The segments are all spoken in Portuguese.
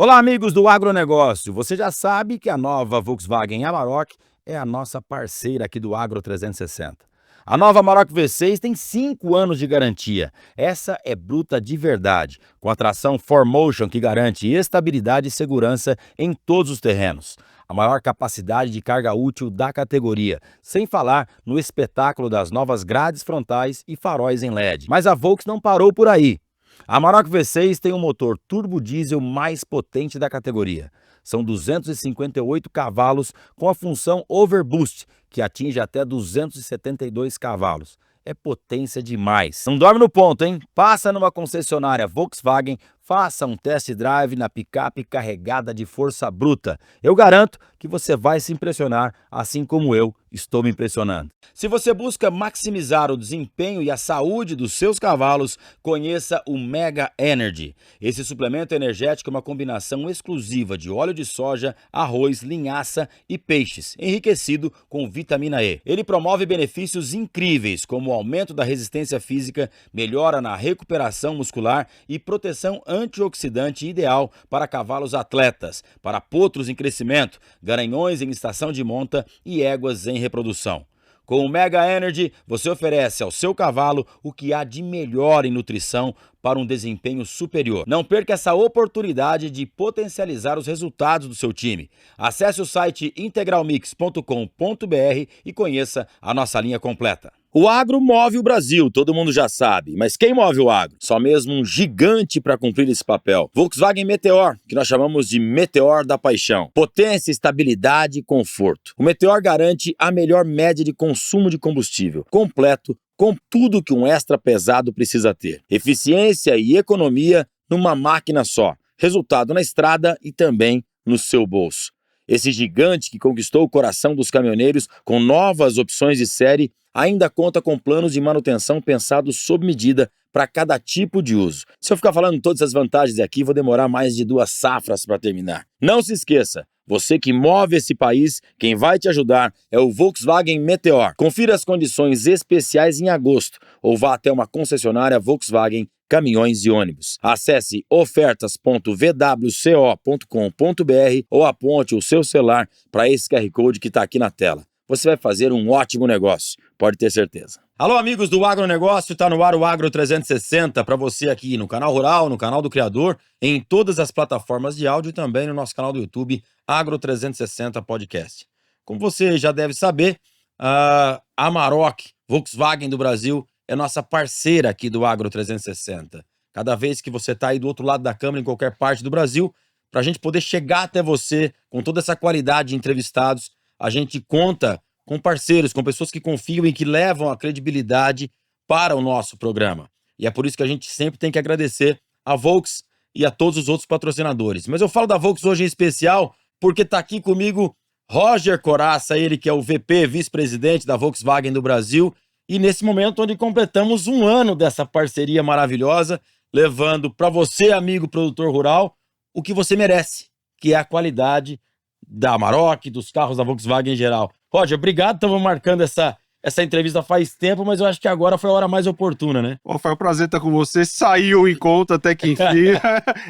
Olá, amigos do agronegócio. Você já sabe que a nova Volkswagen Amarok é a nossa parceira aqui do Agro 360. A nova Amarok V6 tem 5 anos de garantia. Essa é bruta de verdade, com a tração 4Motion que garante estabilidade e segurança em todos os terrenos. A maior capacidade de carga útil da categoria, sem falar no espetáculo das novas grades frontais e faróis em LED. Mas a Volks não parou por aí. A Amarok V6 tem o motor turbo diesel mais potente da categoria. São 258 cavalos com a função Overboost, que atinge até 272 cavalos. É potência demais. Não dorme no ponto, hein? Passa numa concessionária Volkswagen, faça um test drive na picape carregada de força bruta. Eu garanto que você vai se impressionar, assim como eu estou me impressionando. Se você busca maximizar o desempenho e a saúde dos seus cavalos, conheça o Mega Energy. Esse suplemento energético é uma combinação exclusiva de óleo de soja, arroz, linhaça e peixes, enriquecido com vitamina E. Ele promove benefícios incríveis, como o aumento da resistência física, melhora na recuperação muscular e proteção antioxidante ideal para cavalos atletas, para potros em crescimento, garanhões em estação de monta e éguas em reprodução. Com o Mega Energy, você oferece ao seu cavalo o que há de melhor em nutrição para um desempenho superior. Não perca essa oportunidade de potencializar os resultados do seu time. Acesse o site integralmix.com.br e conheça a nossa linha completa. O agro move o Brasil, todo mundo já sabe. Mas quem move o agro? Só mesmo um gigante para cumprir esse papel. Volkswagen Meteor, que nós chamamos de Meteor da Paixão. Potência, estabilidade e conforto. O Meteor garante a melhor média de consumo de combustível, completo, com tudo que um extra pesado precisa ter. Eficiência e economia numa máquina só. Resultado na estrada e também no seu bolso. Esse gigante que conquistou o coração dos caminhoneiros com novas opções de série ainda conta com planos de manutenção pensados sob medida para cada tipo de uso. Se eu ficar falando todas as vantagens aqui, vou demorar mais de 2 safras para terminar. Não se esqueça, você que move esse país, quem vai te ajudar é o Volkswagen Meteor. Confira as condições especiais em agosto ou vá até uma concessionária Volkswagen Caminhões e Ônibus. Acesse ofertas.vwco.com.br ou aponte o seu celular para esse QR Code que está aqui na tela. Você vai fazer um ótimo negócio, pode ter certeza. Alô, amigos do agronegócio, está no ar o Agro 360 para você aqui no canal Rural, no canal do Criador, em todas as plataformas de áudio e também no nosso canal do YouTube, Agro 360 Podcast. Como você já deve saber, a Amarok, Volkswagen do Brasil, é nossa parceira aqui do Agro 360. Cada vez que você está aí do outro lado da câmera, em qualquer parte do Brasil, para a gente poder chegar até você com toda essa qualidade de entrevistados, a gente conta com parceiros, com pessoas que confiam e que levam a credibilidade para o nosso programa. E é por isso que a gente sempre tem que agradecer a Volks e a todos os outros patrocinadores. Mas eu falo da Volks hoje em especial porque está aqui comigo Roger Coraça, ele que é o VP, vice-presidente da Volkswagen do Brasil, e nesse momento onde completamos 1 ano dessa parceria maravilhosa, levando para você, amigo produtor rural, o que você merece, que é a qualidade da Amarok, dos carros da Volkswagen em geral. Roger, obrigado, estamos marcando essa entrevista faz tempo, mas eu acho que agora foi a hora mais oportuna, né? Bom, foi um prazer estar com você, saiu em conta até que enfim,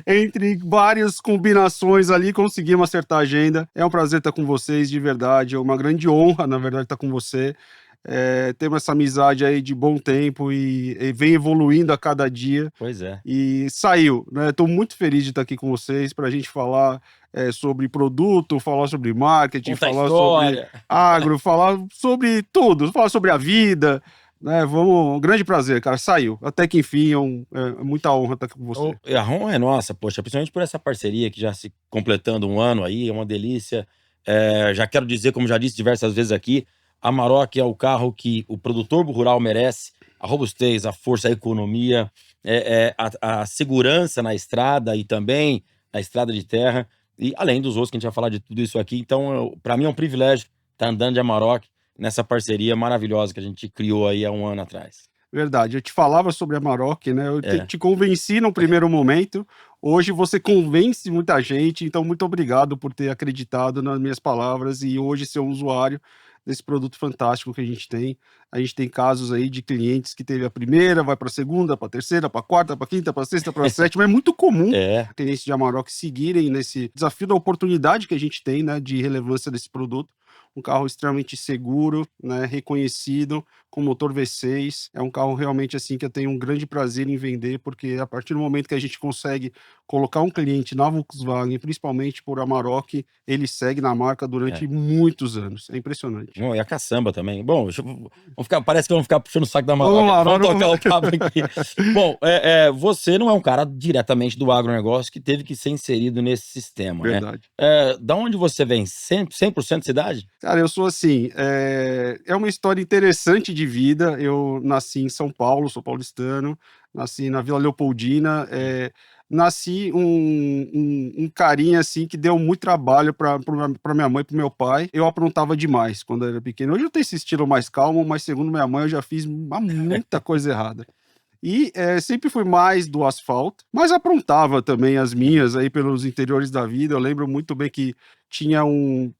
entre várias combinações ali, conseguimos acertar a agenda. É um prazer estar com vocês, de verdade, é uma grande honra, na verdade, estar com você. Temos essa amizade aí de bom tempo e vem evoluindo a cada dia. Pois é. E saiu, né? Estou muito feliz de estar aqui com vocês para a gente falar sobre produto, falar sobre marketing, Conta a falar história. sobre agro, falar sobre tudo, falar sobre a vida, né? Um grande prazer, cara. Saiu. Até que enfim, é muita honra estar com você. A honra é nossa, poxa, principalmente por essa parceria que já se completando 1 ano aí, é uma delícia. Já quero dizer, como já disse diversas vezes aqui, a Amarok é o carro que o produtor rural merece, a robustez, a força, a economia, a segurança na estrada e também na estrada de terra, e além dos outros que a gente vai falar de tudo isso aqui. Então, para mim é um privilégio estar andando de Amarok nessa parceria maravilhosa que a gente criou aí há 1 ano atrás. Verdade, eu te falava sobre a Amarok, né? Eu te convenci no primeiro momento. Hoje você convence muita gente, então muito obrigado por ter acreditado nas minhas palavras e hoje ser um usuário, desse produto fantástico que a gente tem. A gente tem casos aí de clientes que teve a primeira, vai para a segunda, para a terceira, para a quarta, para a quinta, para a sexta, para a sétima. É muito comum É, clientes de Amarok seguirem nesse desafio da oportunidade que a gente tem, né, de relevância desse produto. Um carro extremamente seguro, né, reconhecido, com motor V6. É um carro realmente assim que eu tenho um grande prazer em vender, porque a partir do momento que a gente consegue colocar um cliente na Volkswagen, principalmente por Amarok, ele segue na marca durante é. muitos anos. É impressionante. Bom, e a caçamba também. Bom, vamos ficar, parece que vamos ficar puxando o saco da Vamos Maroc. lá, Vamos vamos... tocar o papo aqui. Bom, você não é um cara diretamente do agronegócio que teve que ser inserido nesse sistema, né? Verdade. Da onde você vem? 100% cidade? Cara, eu sou assim, é uma história interessante de vida. Eu nasci em São Paulo, sou paulistano, nasci na Vila Leopoldina, nasci um carinha assim que deu muito trabalho para minha mãe e para meu pai. Eu aprontava demais quando eu era pequeno. Hoje eu tenho esse estilo mais calmo, mas segundo minha mãe eu já fiz muita coisa errada. E sempre fui mais do asfalto, mas aprontava também as minhas aí pelos interiores da vida. Eu lembro muito bem que tinha um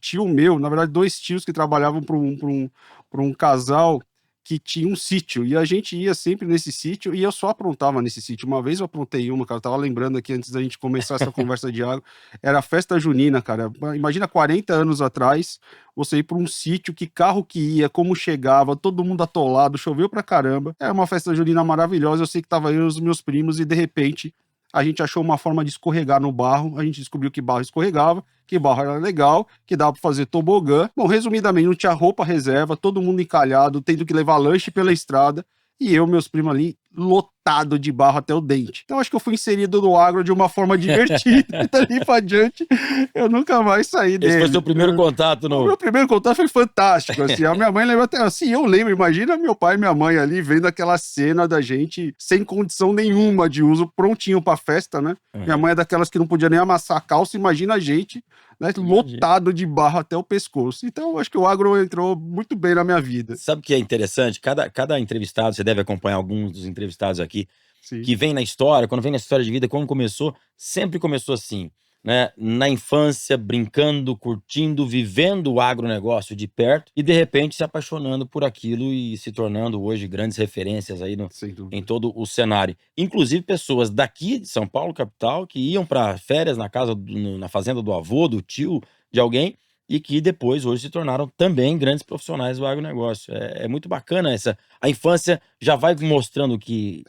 tio meu, na verdade, dois tios que trabalhavam para um casal que tinha um sítio, e a gente ia sempre nesse sítio, e eu só aprontava nesse sítio. Uma vez eu aprontei uma, cara, eu tava lembrando aqui antes da gente começar essa conversa de água, era a festa junina, cara. Imagina 40 anos atrás, você ir para um sítio, que carro que ia, como chegava, todo mundo atolado, choveu pra caramba. Era uma festa junina maravilhosa, eu sei que tava eu e os meus primos, e de repente a gente achou uma forma de escorregar no barro, a gente descobriu que barro escorregava, que barro era legal, que dava para fazer tobogã. Bom, resumidamente, não tinha roupa reserva, todo mundo encalhado, tendo que levar lanche pela estrada, e eu, meus primos ali, lotado de barro até o dente. Então acho que eu fui inserido no agro de uma forma divertida, e dali pra diante eu nunca mais saí dele. Esse foi seu primeiro contato O no... meu primeiro contato foi fantástico, assim, a minha mãe lembra até assim, eu lembro, imagina meu pai e minha mãe ali vendo aquela cena da gente sem condição nenhuma de uso, prontinho pra festa, né? Minha mãe é daquelas que não podia nem amassar a calça, imagina a gente, né, lotado de barro até o pescoço. Então eu acho que o agro entrou muito bem na minha vida. Sabe o que é interessante? Cada entrevistado, você deve acompanhar alguns dos entrevistados aqui, Sim. que vem na história, quando vem na história de vida, como começou, sempre começou assim, né? Na infância, brincando, curtindo, vivendo o agronegócio de perto e de repente se apaixonando por aquilo e se tornando hoje grandes referências aí Sem dúvida. em todo o cenário. Inclusive pessoas daqui de São Paulo, capital, que iam para férias na casa, na fazenda do avô, do tio, de alguém, e que depois hoje se tornaram também grandes profissionais do agronegócio. É muito bacana a infância já vai mostrando o que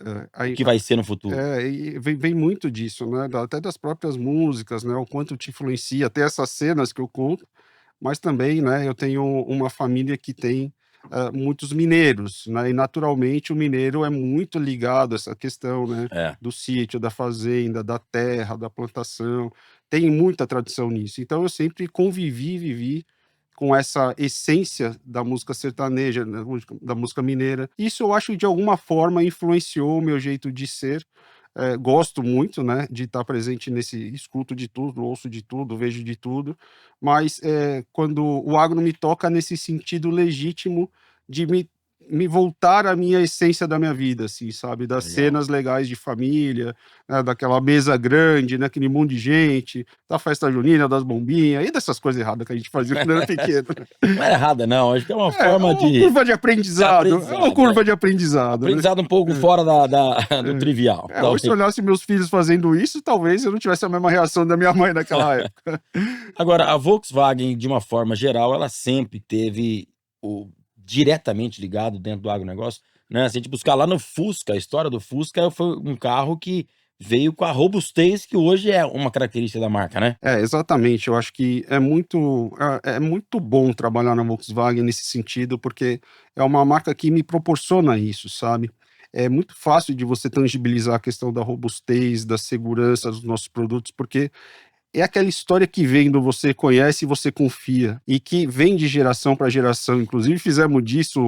vai ser no futuro. E vem muito disso, né? Até das próprias músicas, né? O quanto te influencia, até essas cenas que eu conto, mas também, né? Eu tenho uma família que tem muitos mineiros, né? E naturalmente o mineiro é muito ligado a essa questão, né? É. Do sítio, da fazenda, da terra, da plantação. Tem muita tradição nisso. Então eu sempre vivi com essa essência da música sertaneja, né, da música mineira. Isso eu acho que de alguma forma influenciou o meu jeito de ser. Gosto muito, né, de estar presente escuto de tudo, ouço de tudo, vejo de tudo, mas quando o agro me toca nesse sentido legítimo de me voltar à minha essência da minha vida, assim, sabe? Das Legal. cenas legais de família, né, daquela mesa grande, né, aquele monte de gente, da festa junina, das bombinhas, e dessas coisas erradas que a gente fazia quando era pequeno. Não era errada, não. Acho que é uma forma uma de curva de aprendizado. É uma curva de aprendizado. Né? aprendizado um pouco fora do trivial. Hoje, se eu olhasse meus filhos fazendo isso, talvez eu não tivesse a mesma reação da minha mãe naquela época. Agora, a Volkswagen, de uma forma geral, ela sempre teve diretamente ligado dentro do agronegócio, né? Se a gente buscar lá no Fusca, a história do Fusca foi um carro que veio com a robustez que hoje é uma característica da marca, né? Exatamente. Eu acho que é muito bom trabalhar na Volkswagen nesse sentido, porque é uma marca que me proporciona isso, sabe? É muito fácil de você tangibilizar a questão da robustez, da segurança dos nossos produtos, porque é aquela história que vem do você conhece e você confia, e que vem de geração para geração. Inclusive fizemos disso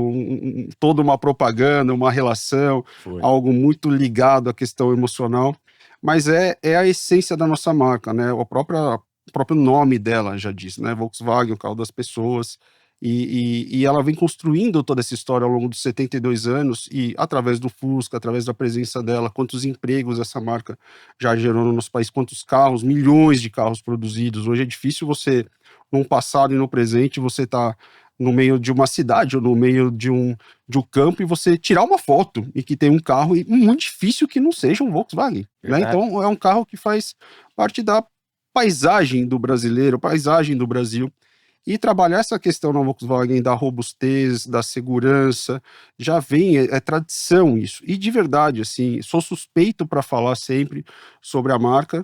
toda uma propaganda, uma relação, Foi. algo muito ligado à questão emocional, mas é a essência da nossa marca, né? O próprio nome dela já diz, né? Volkswagen, o carro das pessoas. E ela vem construindo toda essa história ao longo dos 72 anos e através do Fusca, através da presença dela, quantos empregos essa marca já gerou no nosso país, quantos carros, milhões de carros produzidos. Hoje é difícil você, no passado e no presente, você tá no meio de uma cidade ou no meio de um campo e você tirar uma foto e que tem um carro, e muito difícil que não seja um Volkswagen, né? Verdade. Então é um carro que faz parte da paisagem do brasileiro, paisagem do Brasil. E trabalhar essa questão na Volkswagen da robustez, da segurança, já vem, é tradição isso. E de verdade, assim, sou suspeito para falar sempre sobre a marca,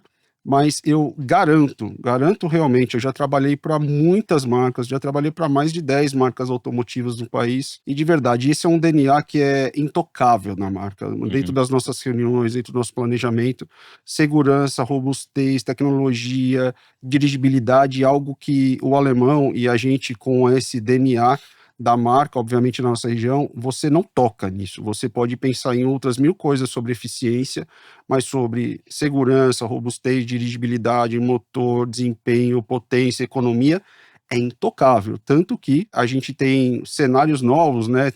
mas eu garanto realmente, eu já trabalhei para muitas marcas, já trabalhei para mais de 10 marcas automotivas no país, e de verdade, esse é um DNA que é intocável na marca, dentro das nossas reuniões, dentro do nosso planejamento, segurança, robustez, tecnologia, dirigibilidade, algo que o alemão e a gente com esse DNA da marca, obviamente na nossa região, você não toca nisso. Você pode pensar em outras mil coisas sobre eficiência, mas sobre segurança, robustez, dirigibilidade, motor, desempenho, potência, economia, é intocável. Tanto que a gente tem cenários novos, né?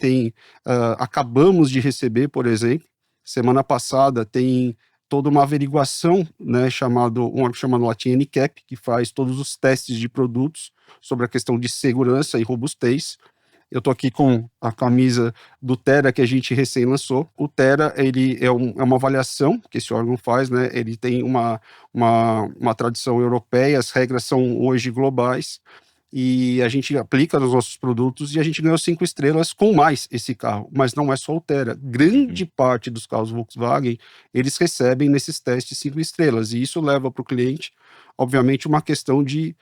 Acabamos de receber, por exemplo, semana passada, tem toda uma averiguação, né, um órgão chamado Latin NCAP, que faz todos os testes de produtos sobre a questão de segurança e robustez. Eu estou aqui com a camisa do Tera que a gente recém lançou. O Tera, ele é uma avaliação que esse órgão faz, né? Ele tem uma tradição europeia, as regras são hoje globais, e a gente aplica nos nossos produtos e a gente ganhou 5 estrelas com mais esse carro, mas não é só o Tera. Grande parte dos carros Volkswagen, eles recebem nesses testes 5 estrelas, e isso leva para o cliente, obviamente, uma questão de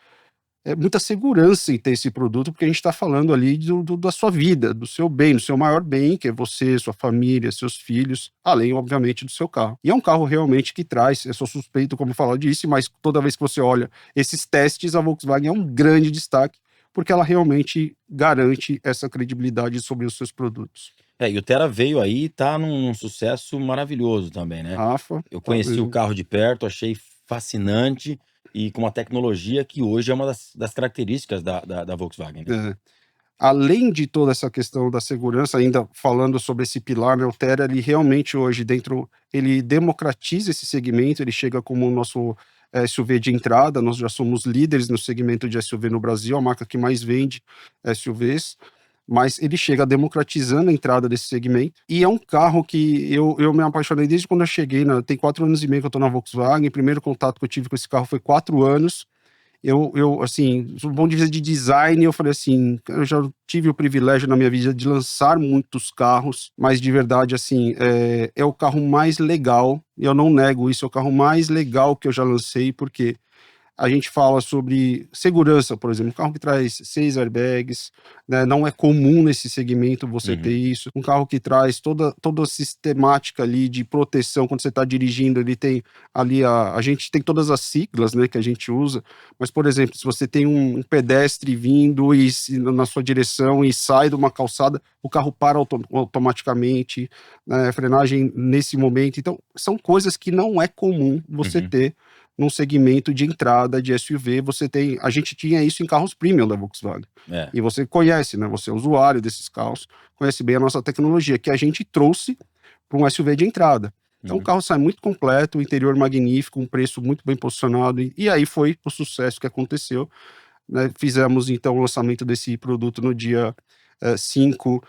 muita segurança em ter esse produto, porque a gente está falando ali da sua vida, do seu bem, do seu maior bem, que é você, sua família, seus filhos, além, obviamente, do seu carro. E é um carro realmente que traz, eu sou suspeito como falar disso, mas toda vez que você olha esses testes, a Volkswagen é um grande destaque, porque ela realmente garante essa credibilidade sobre os seus produtos. E o Tera veio aí e tá num sucesso maravilhoso também, né? Rafa, Eu tá conheci o mesmo. carro de perto, achei fascinante e com uma tecnologia que hoje é uma das características da Volkswagen, né? Além de toda essa questão da segurança, ainda falando sobre esse pilar, né, o Tera, ele realmente hoje ele democratiza esse segmento, ele chega como o nosso SUV de entrada, nós já somos líderes no segmento de SUV no Brasil, a marca que mais vende SUVs, mas ele chega democratizando a entrada desse segmento, e é um carro que eu me apaixonei desde quando eu cheguei, tem 4 anos e meio que eu estou na Volkswagen, o primeiro contato que eu tive com esse carro foi 4 anos, assim, do ponto de vista de design, eu falei assim, eu já tive o privilégio na minha vida de lançar muitos carros, mas de verdade, assim, é o carro mais legal, eu não nego isso, é o carro mais legal que eu já lancei, porque a gente fala sobre segurança, por exemplo, um carro que traz 6 airbags, né, não é comum nesse segmento você ter isso, um carro que traz toda a sistemática ali de proteção, quando você está dirigindo, ele tem ali, a gente tem todas as siglas, né, que a gente usa, mas, por exemplo, se você tem um pedestre vindo na sua direção e sai de uma calçada, o carro para automaticamente, né, frenagem nesse momento, então, são coisas que não é comum você ter num segmento de entrada de SUV, a gente tinha isso em carros premium da Volkswagen. E você conhece, né? Você é usuário desses carros, conhece bem a nossa tecnologia, que a gente trouxe para um SUV de entrada. Então o carro sai muito completo, o interior magnífico, um preço muito bem posicionado, e aí foi o sucesso que aconteceu, né? Fizemos então o lançamento desse produto no dia 5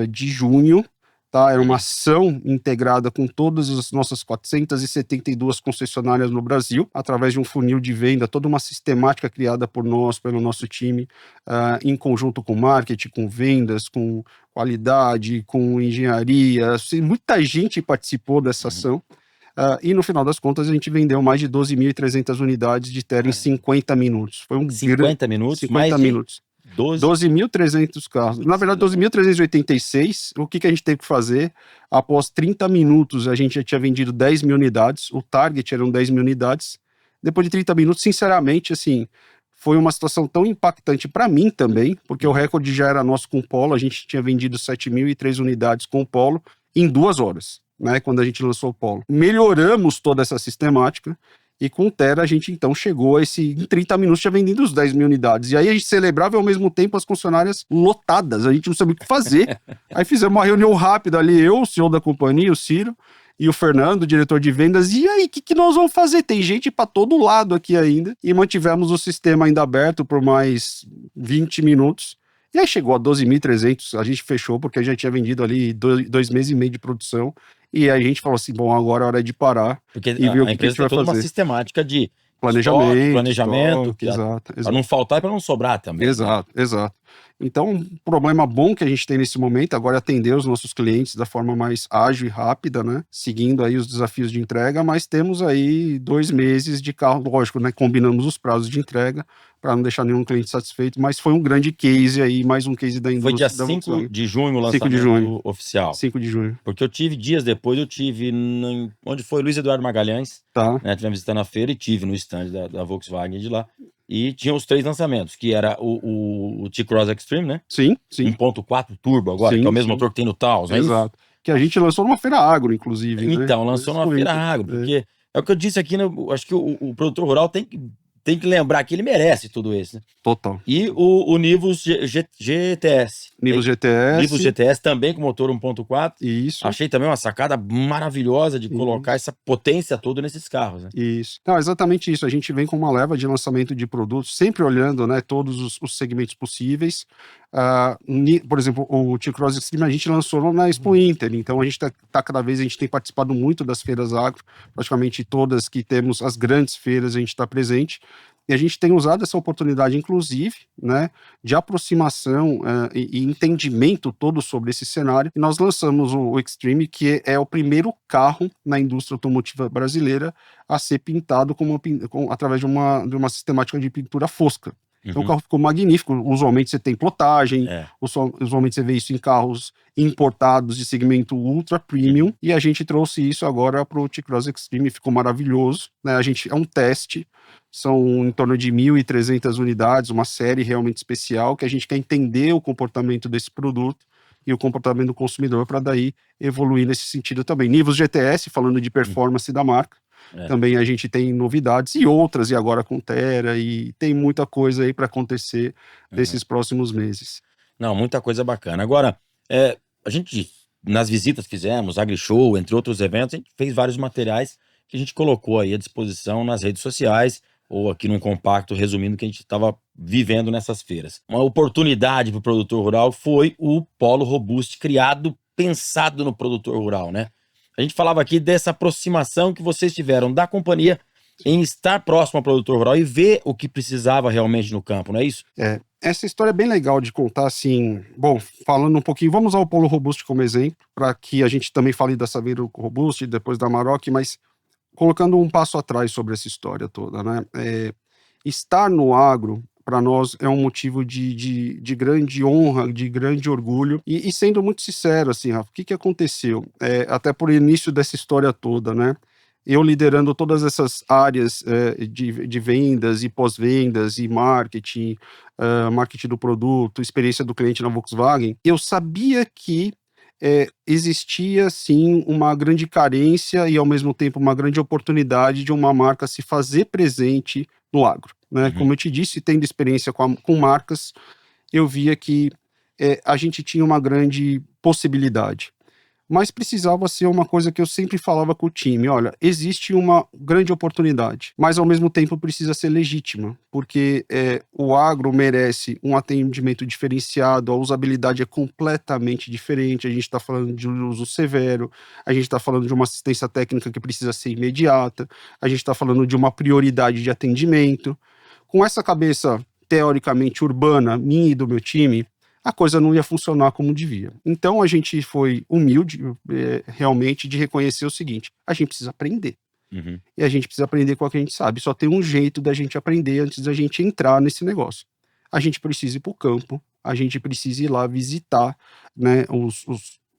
de junho, tá? Era uma ação integrada com todas as nossas 472 concessionárias no Brasil, através de um funil de venda, toda uma sistemática criada por nós, pelo nosso time, em conjunto com marketing, com vendas, com qualidade, com engenharia, assim, muita gente participou dessa ação. E no final das contas a gente vendeu mais de 12.300 unidades de Tera em 50 minutos. Foi 50 minutos, 50 mais de minutos. 12.300 carros. Na verdade, 12.386. O que a gente teve que fazer? Após 30 minutos, a gente já tinha vendido 10 mil unidades. O target eram 10 mil unidades. Depois de 30 minutos, sinceramente, assim, foi uma situação tão impactante para mim também, porque o recorde já era nosso com o Polo. A gente tinha vendido 7.003 unidades com o Polo em 2 horas, né? Quando a gente lançou o Polo. Melhoramos toda essa sistemática. E com o Tera a gente então chegou a esse, em 30 minutos já vendendo os 10 mil unidades. E aí a gente celebrava e ao mesmo tempo as concessionárias lotadas, a gente não sabia o que fazer. Aí fizemos uma reunião rápida ali, eu, o CEO da companhia, o Ciro, e o Fernando, o diretor de vendas, e aí, o que nós vamos fazer? Tem gente para todo lado aqui ainda. E mantivemos o sistema ainda aberto por mais 20 minutos. E aí chegou a 12.300, a gente fechou porque a gente tinha vendido ali 2 meses e meio de produção. E aí a gente falou assim, bom, agora é hora de parar Porque e ver o a que a empresa gente tem vai toda uma fazer. sistemática de Planejamento, para exato. não faltar e para não sobrar também. Né? Exato. Então, um problema bom que a gente tem nesse momento agora é atender os nossos clientes da forma mais ágil e rápida, né? Seguindo aí os desafios de entrega, mas temos aí 2 meses de carro, lógico, né? Combinamos os prazos de entrega para não deixar nenhum cliente satisfeito, mas foi um grande case aí, mais um case da Foi dia indústria da 5 Volkswagen. de junho o 5 de lançamento junho. oficial. 5 de junho. Porque dias depois, eu tive onde foi Luiz Eduardo Magalhães, Tá. né? Tivemos visitando a feira e tive no stand da Volkswagen de lá. E tinha os 3 lançamentos, que era o T-Cross Extreme, né? Sim. 1.4 turbo agora, que é o mesmo motor que tem no Taos, não é isso? Exato. Que a gente lançou numa feira agro, inclusive, né? Então, lançou numa feira agro, porque é o que eu disse aqui, né? Acho que o produtor rural tem que lembrar que ele merece tudo isso, né? Total. E o Nivus GTS. Nivus GTS. Nivus GTS também com motor 1.4. Isso. Achei também uma sacada maravilhosa de colocar essa potência toda nesses carros, né? Isso. Não, exatamente isso. A gente vem com uma leva de lançamento de produtos, sempre olhando, né, todos os segmentos possíveis. Por exemplo, o T-Cross Extreme a gente lançou na Expo Inter, então a gente tá cada vez, a gente tem participado muito das feiras agro, praticamente todas que temos, as grandes feiras a gente está presente. E a gente tem usado essa oportunidade, inclusive, né, de aproximação e entendimento todo sobre esse cenário. E nós lançamos o Extreme, que é o primeiro carro na indústria automotiva brasileira a ser pintado através de uma sistemática de pintura fosca. Então o carro ficou magnífico. Usualmente você tem plotagem, usualmente você vê isso em carros importados de segmento ultra premium, e a gente trouxe isso agora para o T-Cross Extreme, ficou maravilhoso, né? É um teste, são em torno de 1.300 unidades, uma série realmente especial, que a gente quer entender o comportamento desse produto e o comportamento do consumidor para daí evoluir nesse sentido também. Nivus GTS, falando de performance da marca, também a gente tem novidades e outras, e agora com Tera, e tem muita coisa aí para acontecer nesses próximos meses. Não, muita coisa bacana. Agora, a gente, nas visitas que fizemos, AgriShow, entre outros eventos, a gente fez vários materiais que a gente colocou aí à disposição nas redes sociais, ou aqui num compacto, resumindo o que a gente estava vivendo nessas feiras. Uma oportunidade para o produtor rural foi o Polo Robust, pensado no produtor rural, né? A gente falava aqui dessa aproximação que vocês tiveram da companhia em estar próximo ao produtor rural e ver o que precisava realmente no campo, não é isso? Essa história é bem legal de contar, assim, bom, falando um pouquinho, vamos usar o Polo Robust como exemplo, para que a gente também fale da Saveiro Robust e depois da Amarok, mas colocando um passo atrás sobre essa história toda, né? Estar no agro, para nós, é um motivo de grande honra, de grande orgulho, e sendo muito sincero, assim, Rafa, o que aconteceu? Até por início dessa história toda, né? Eu liderando todas essas áreas de vendas e pós-vendas e marketing, marketing do produto, experiência do cliente na Volkswagen, eu sabia que existia sim uma grande carência e ao mesmo tempo uma grande oportunidade de uma marca se fazer presente no agro, né? Como eu te disse, tendo experiência com marcas, eu via que a gente tinha uma grande possibilidade. Mas precisava ser uma coisa que eu sempre falava com o time, olha, existe uma grande oportunidade, mas ao mesmo tempo precisa ser legítima, porque o agro merece um atendimento diferenciado, a usabilidade é completamente diferente, a gente está falando de um uso severo, a gente está falando de uma assistência técnica que precisa ser imediata, a gente está falando de uma prioridade de atendimento. Com essa cabeça teoricamente urbana, minha e do meu time, a coisa não ia funcionar como devia. Então a gente foi humilde, realmente, de reconhecer o seguinte: a gente precisa aprender. E a gente precisa aprender com o que a gente sabe. Só tem um jeito da gente aprender antes da gente entrar nesse negócio. A gente precisa ir para o campo, a gente precisa ir lá visitar, né,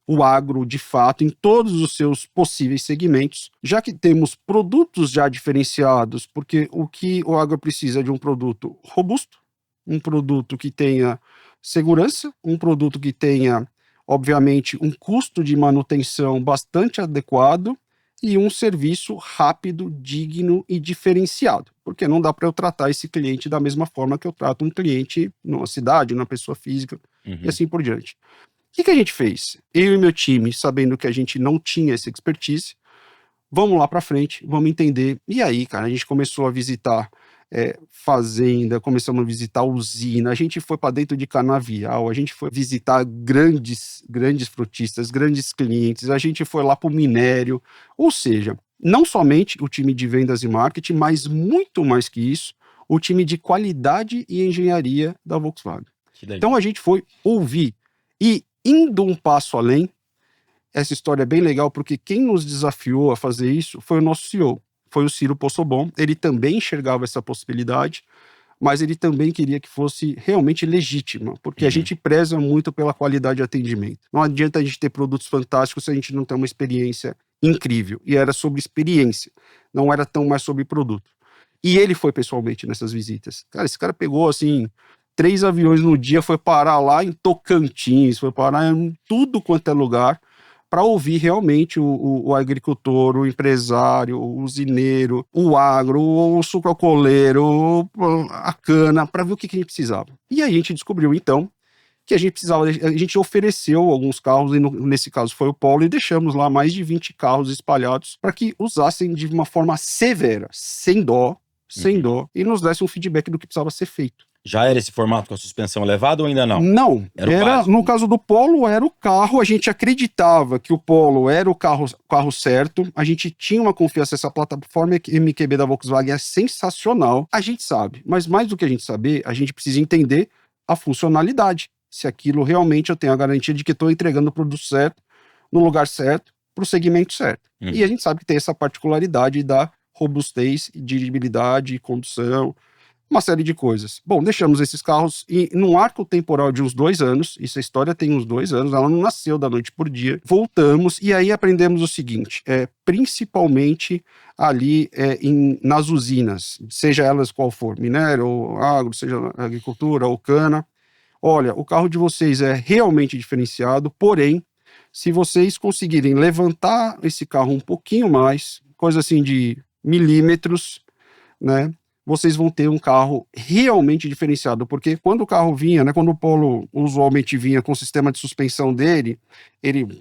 o agro de fato, em todos os seus possíveis segmentos, já que temos produtos já diferenciados, porque o que o agro precisa é de um produto robusto, um produto que tenha segurança, um produto que tenha, obviamente, um custo de manutenção bastante adequado e um serviço rápido, digno e diferenciado. Porque não dá para eu tratar esse cliente da mesma forma que eu trato um cliente numa cidade, numa pessoa física e assim por diante. O que a gente fez? Eu e meu time, sabendo que a gente não tinha essa expertise, vamos lá para frente, vamos entender. E aí, cara, a gente começou a visitar fazenda, começamos a visitar usina, a gente foi para dentro de canavial, a gente foi visitar grandes frutistas, grandes clientes, a gente foi lá para o minério, ou seja, não somente o time de vendas e marketing, mas muito mais que isso, o time de qualidade e engenharia da Volkswagen. Então a gente foi ouvir e indo um passo além. Essa história é bem legal porque quem nos desafiou a fazer isso foi o nosso CEO, foi o Ciro Possobon. Ele também enxergava essa possibilidade, mas ele também queria que fosse realmente legítima, porque a gente preza muito pela qualidade de atendimento. Não adianta a gente ter produtos fantásticos se a gente não tem uma experiência incrível. E era sobre experiência, não era tão mais sobre produto. E ele foi pessoalmente nessas visitas. Cara, esse cara pegou, assim, 3 aviões no dia, foi parar lá em Tocantins, foi parar em tudo quanto é lugar, para ouvir realmente o agricultor, o empresário, o usineiro, o agro, o sucroalcooleiro, a cana, para ver o que a gente precisava. E aí a gente descobriu, então, que a gente precisava, a gente ofereceu alguns carros, e nesse caso foi o Polo, e deixamos lá mais de 20 carros espalhados para que usassem de uma forma severa, sem dó, e nos desse um feedback do que precisava ser feito. Já era esse formato com a suspensão elevada ou ainda não? Não, era no caso do Polo, era o carro, a gente acreditava que o Polo era o carro certo, a gente tinha uma confiança, essa plataforma MQB da Volkswagen é sensacional, a gente sabe, mas mais do que a gente saber, a gente precisa entender a funcionalidade, se aquilo realmente eu tenho a garantia de que estou entregando o produto certo, no lugar certo, para o segmento certo. E a gente sabe que tem essa particularidade da robustez, dirigibilidade, condução, uma série de coisas. Bom, deixamos esses carros e num arco temporal de uns 2 anos, essa história tem uns 2 anos, ela não nasceu da noite por dia, voltamos e aí aprendemos o seguinte, principalmente ali nas usinas, seja elas qual for, minério ou agro, seja agricultura ou cana, olha, o carro de vocês é realmente diferenciado, porém, se vocês conseguirem levantar esse carro um pouquinho mais, coisa assim de milímetros, né, vocês vão ter um carro realmente diferenciado, porque quando o carro vinha, né, quando o Polo usualmente vinha com o sistema de suspensão dele,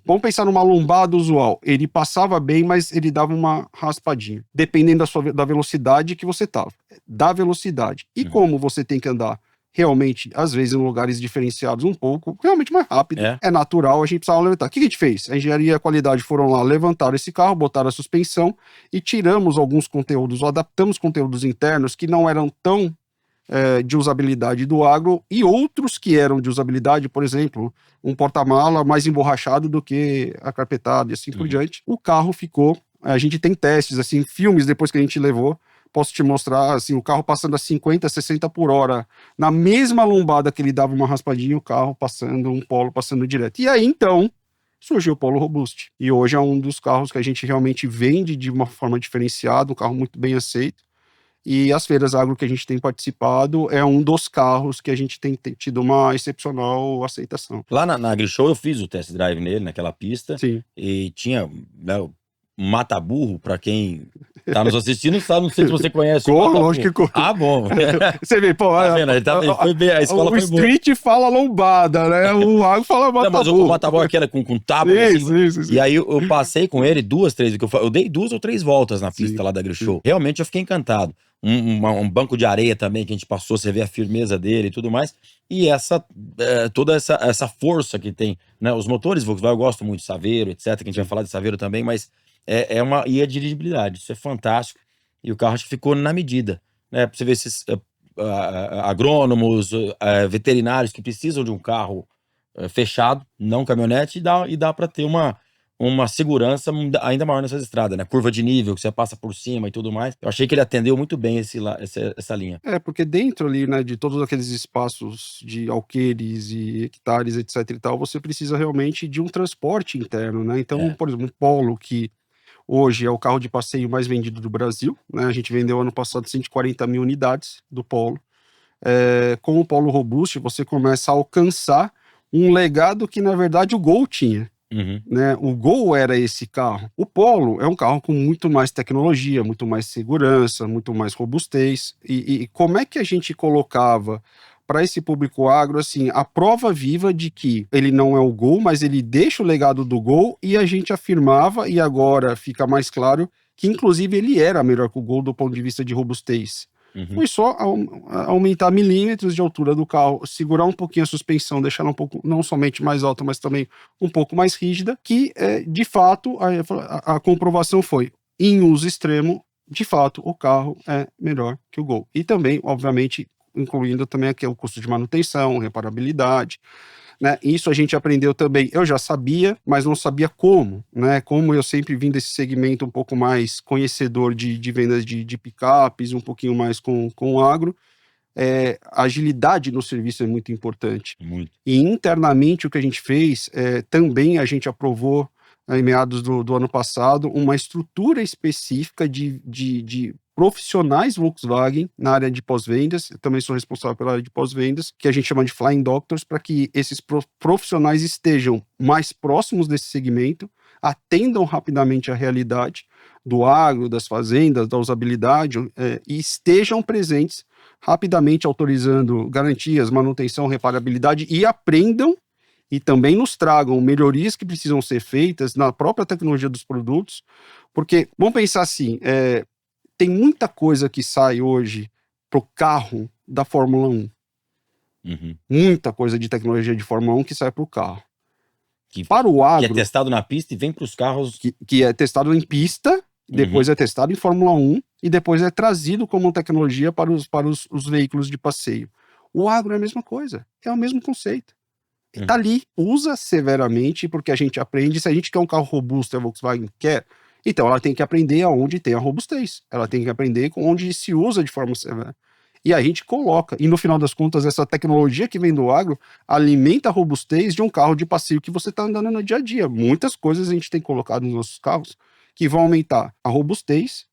vamos pensar numa lombada usual, ele passava bem, mas ele dava uma raspadinha, dependendo da velocidade que você estava, da velocidade. E como você tem que andar realmente, às vezes, em lugares diferenciados um pouco, realmente mais rápido, é natural, a gente precisava levantar. O que a gente fez? A engenharia e a qualidade foram lá, levantaram esse carro, botaram a suspensão e tiramos alguns conteúdos, ou adaptamos conteúdos internos que não eram tão de usabilidade do agro e outros que eram de usabilidade, por exemplo, um porta-mala mais emborrachado do que acarpetado e assim por diante. O carro ficou, a gente tem testes, assim, filmes depois que a gente levou, posso te mostrar, assim, o carro passando a 50, 60 por hora, na mesma lombada que ele dava uma raspadinha, o carro passando, um Polo passando direto. E aí, então, surgiu o Polo Robust. E hoje é um dos carros que a gente realmente vende de uma forma diferenciada, um carro muito bem aceito. E as feiras agro que a gente tem participado é um dos carros que a gente tem tido uma excepcional aceitação. Lá na AgriShow eu fiz o test drive nele, naquela pista. Sim. E tinha, né, um mata-burro, pra quem tá nos assistindo, sabe? Não sei se você conhece. Lógico que corro. Ah, bom. Você vê, pô, Tá vendo? Ele foi bem, a escola foi boa. O Street fala lombada, né? O Agro fala mata-burro. Mas o mata-burro aqui era com tábua. Isso. E aí eu passei com ele 2, 3, eu dei 2 ou 3 voltas na pista lá da AgriShow. Realmente eu fiquei encantado. Um banco de areia também que a gente passou, você vê a firmeza dele e tudo mais. E toda essa força que tem, né? Os motores Volkswagen, eu gosto muito de Saveiro, etc. Que a gente vai falar de Saveiro também, mas e a dirigibilidade, isso é fantástico. E o carro acho que ficou na medida, né? Pra você ver esses agrônomos, veterinários que precisam de um carro fechado, não caminhonete, e dá para ter uma segurança ainda maior nessas estradas, né? Curva de nível, que você passa por cima e tudo mais. Eu achei que ele atendeu muito bem essa linha. Porque dentro ali, né, de todos aqueles espaços de alqueires e hectares, etc e tal, você precisa realmente de um transporte interno, né? Então, por exemplo, um Polo, que hoje é o carro de passeio mais vendido do Brasil, né? A gente vendeu ano passado 140 mil unidades do Polo. Com o Polo Robust, você começa a alcançar um legado que, na verdade, o Gol tinha. Uhum. né? O Gol era esse carro. O Polo é um carro com muito mais tecnologia, muito mais segurança, muito mais robustez. E como é que a gente colocava para esse público agro, assim, a prova viva de que ele não é o Gol, mas ele deixa o legado do Gol, e a gente afirmava, e agora fica mais claro, que inclusive ele era melhor que o Gol do ponto de vista de robustez. Uhum. Foi só aumentar milímetros de altura do carro, segurar um pouquinho a suspensão, deixar ela um pouco, não somente mais alta, mas também um pouco mais rígida, que de fato a comprovação foi, em uso extremo, de fato o carro é melhor que o Gol. E também, obviamente, incluindo também aqui o custo de manutenção, reparabilidade, né? Isso a gente aprendeu também. Eu já sabia, mas não sabia como, né? Como eu sempre vim desse segmento um pouco mais conhecedor de vendas de picapes, um pouquinho mais com o agro, a agilidade no serviço é muito importante. Muito. E internamente o que a gente fez, também a gente aprovou, em meados do ano passado, uma estrutura específica de profissionais Volkswagen na área de pós-vendas. Eu também sou responsável pela área de pós-vendas, que a gente chama de Flying Doctors, para que esses profissionais estejam mais próximos desse segmento, atendam rapidamente a realidade do agro, das fazendas, da usabilidade, e estejam presentes rapidamente, autorizando garantias, manutenção, reparabilidade, e aprendam e também nos tragam melhorias que precisam ser feitas na própria tecnologia dos produtos, porque, vamos pensar assim, tem muita coisa que sai hoje para o carro da Fórmula 1, Uhum. muita coisa de tecnologia de Fórmula 1 que sai para o carro. Que Para o é agro, testado na pista e vem para os carros. que é testado em pista, depois é testado em Fórmula 1 e depois é trazido como tecnologia para os veículos de passeio. O agro é a mesma coisa, é o mesmo conceito. Está ali, usa severamente, porque a gente aprende. Se a gente quer um carro robusto, a Volkswagen quer, então ela tem que aprender aonde tem a robustez, ela tem que aprender com onde se usa de forma severa. E a gente coloca, e no final das contas, essa tecnologia que vem do agro alimenta a robustez de um carro de passeio que você está andando no dia a dia. Muitas coisas a gente tem colocado nos nossos carros que vão aumentar a robustez,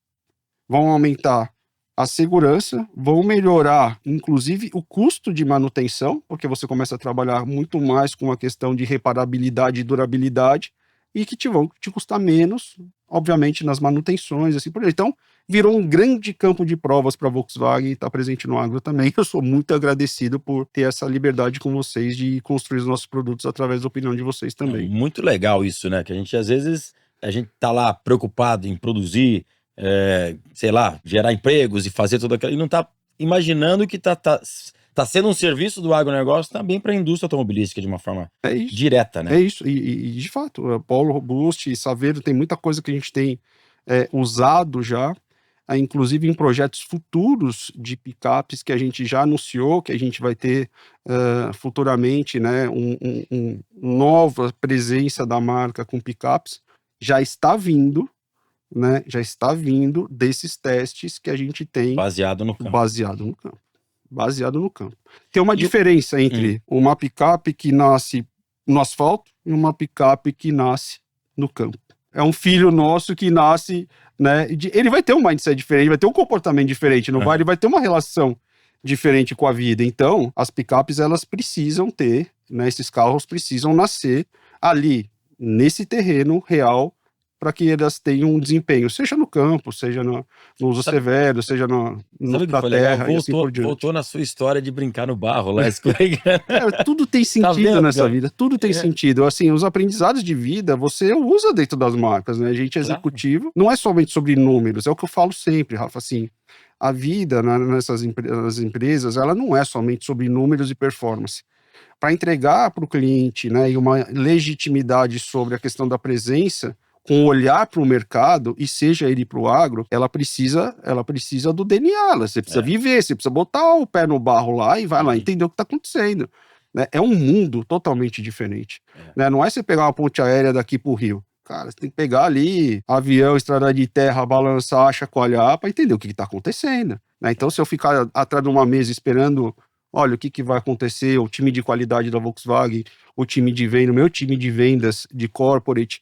vão aumentar a segurança, vão melhorar, inclusive, o custo de manutenção, porque você começa a trabalhar muito mais com a questão de reparabilidade e durabilidade, e que vão te custar menos, obviamente, nas manutenções, assim por aí. Então, virou um grande campo de provas para a Volkswagen e está presente no agro também. Eu sou muito agradecido por ter essa liberdade com vocês de construir os nossos produtos através da opinião de vocês também. Muito legal isso, né? Que a gente, às vezes, a gente tá lá preocupado em produzir, sei lá, gerar empregos e fazer tudo aquilo, e não tá imaginando que tá sendo um serviço do agronegócio também para a indústria automobilística de uma forma É isso. direta, né? É isso, e de fato, Polo Robust e Saveiro tem muita coisa que a gente tem usado já, inclusive em projetos futuros de picapes que a gente já anunciou, que a gente vai ter futuramente, né, nova presença da marca com picapes, já está vindo, né, já está vindo desses testes que a gente tem Baseado no campo. baseado no campo. Baseado no campo. Tem uma E o- diferença entre uma picape que nasce no asfalto e uma picape que nasce no campo. É um filho nosso que nasce, né? Ele vai ter um mindset diferente, vai ter um comportamento diferente, não vai? Ele vai ter uma relação diferente com a vida. Então, as picapes, elas precisam ter, né? Esses carros precisam nascer ali, nesse terreno real, para que elas tenham um desempenho, seja no campo, seja no uso severo, seja Sabe o que da foi legal? terra e assim por diante. Voltou na sua história de brincar no barro lá, escorregando. Cara, tudo tem Tá sentido vendo, nessa cara? vida, tudo tem sentido. Assim, os aprendizados de vida você usa dentro das marcas, né? A gente é Claro. executivo, não é somente sobre números, é o que eu falo sempre, Rafa, assim, a vida nessas nas empresas, ela não é somente sobre números e performance. Para entregar para o cliente, né, e uma legitimidade sobre a questão da presença, com olhar para o mercado, e seja ele para o agro, ela precisa do DNA, você precisa viver, você precisa botar o pé no barro lá e vai lá entender o que está acontecendo. Né? É um mundo totalmente diferente. Né? Não é você pegar uma ponte aérea daqui para o Rio. Cara, você tem que pegar ali avião, estrada de terra, balançar, chacoalhar para entender o que está acontecendo. Né? Então, se eu ficar atrás de uma mesa esperando, olha, o que vai acontecer, o time de qualidade da Volkswagen, o time de venda, o meu time de vendas de corporate,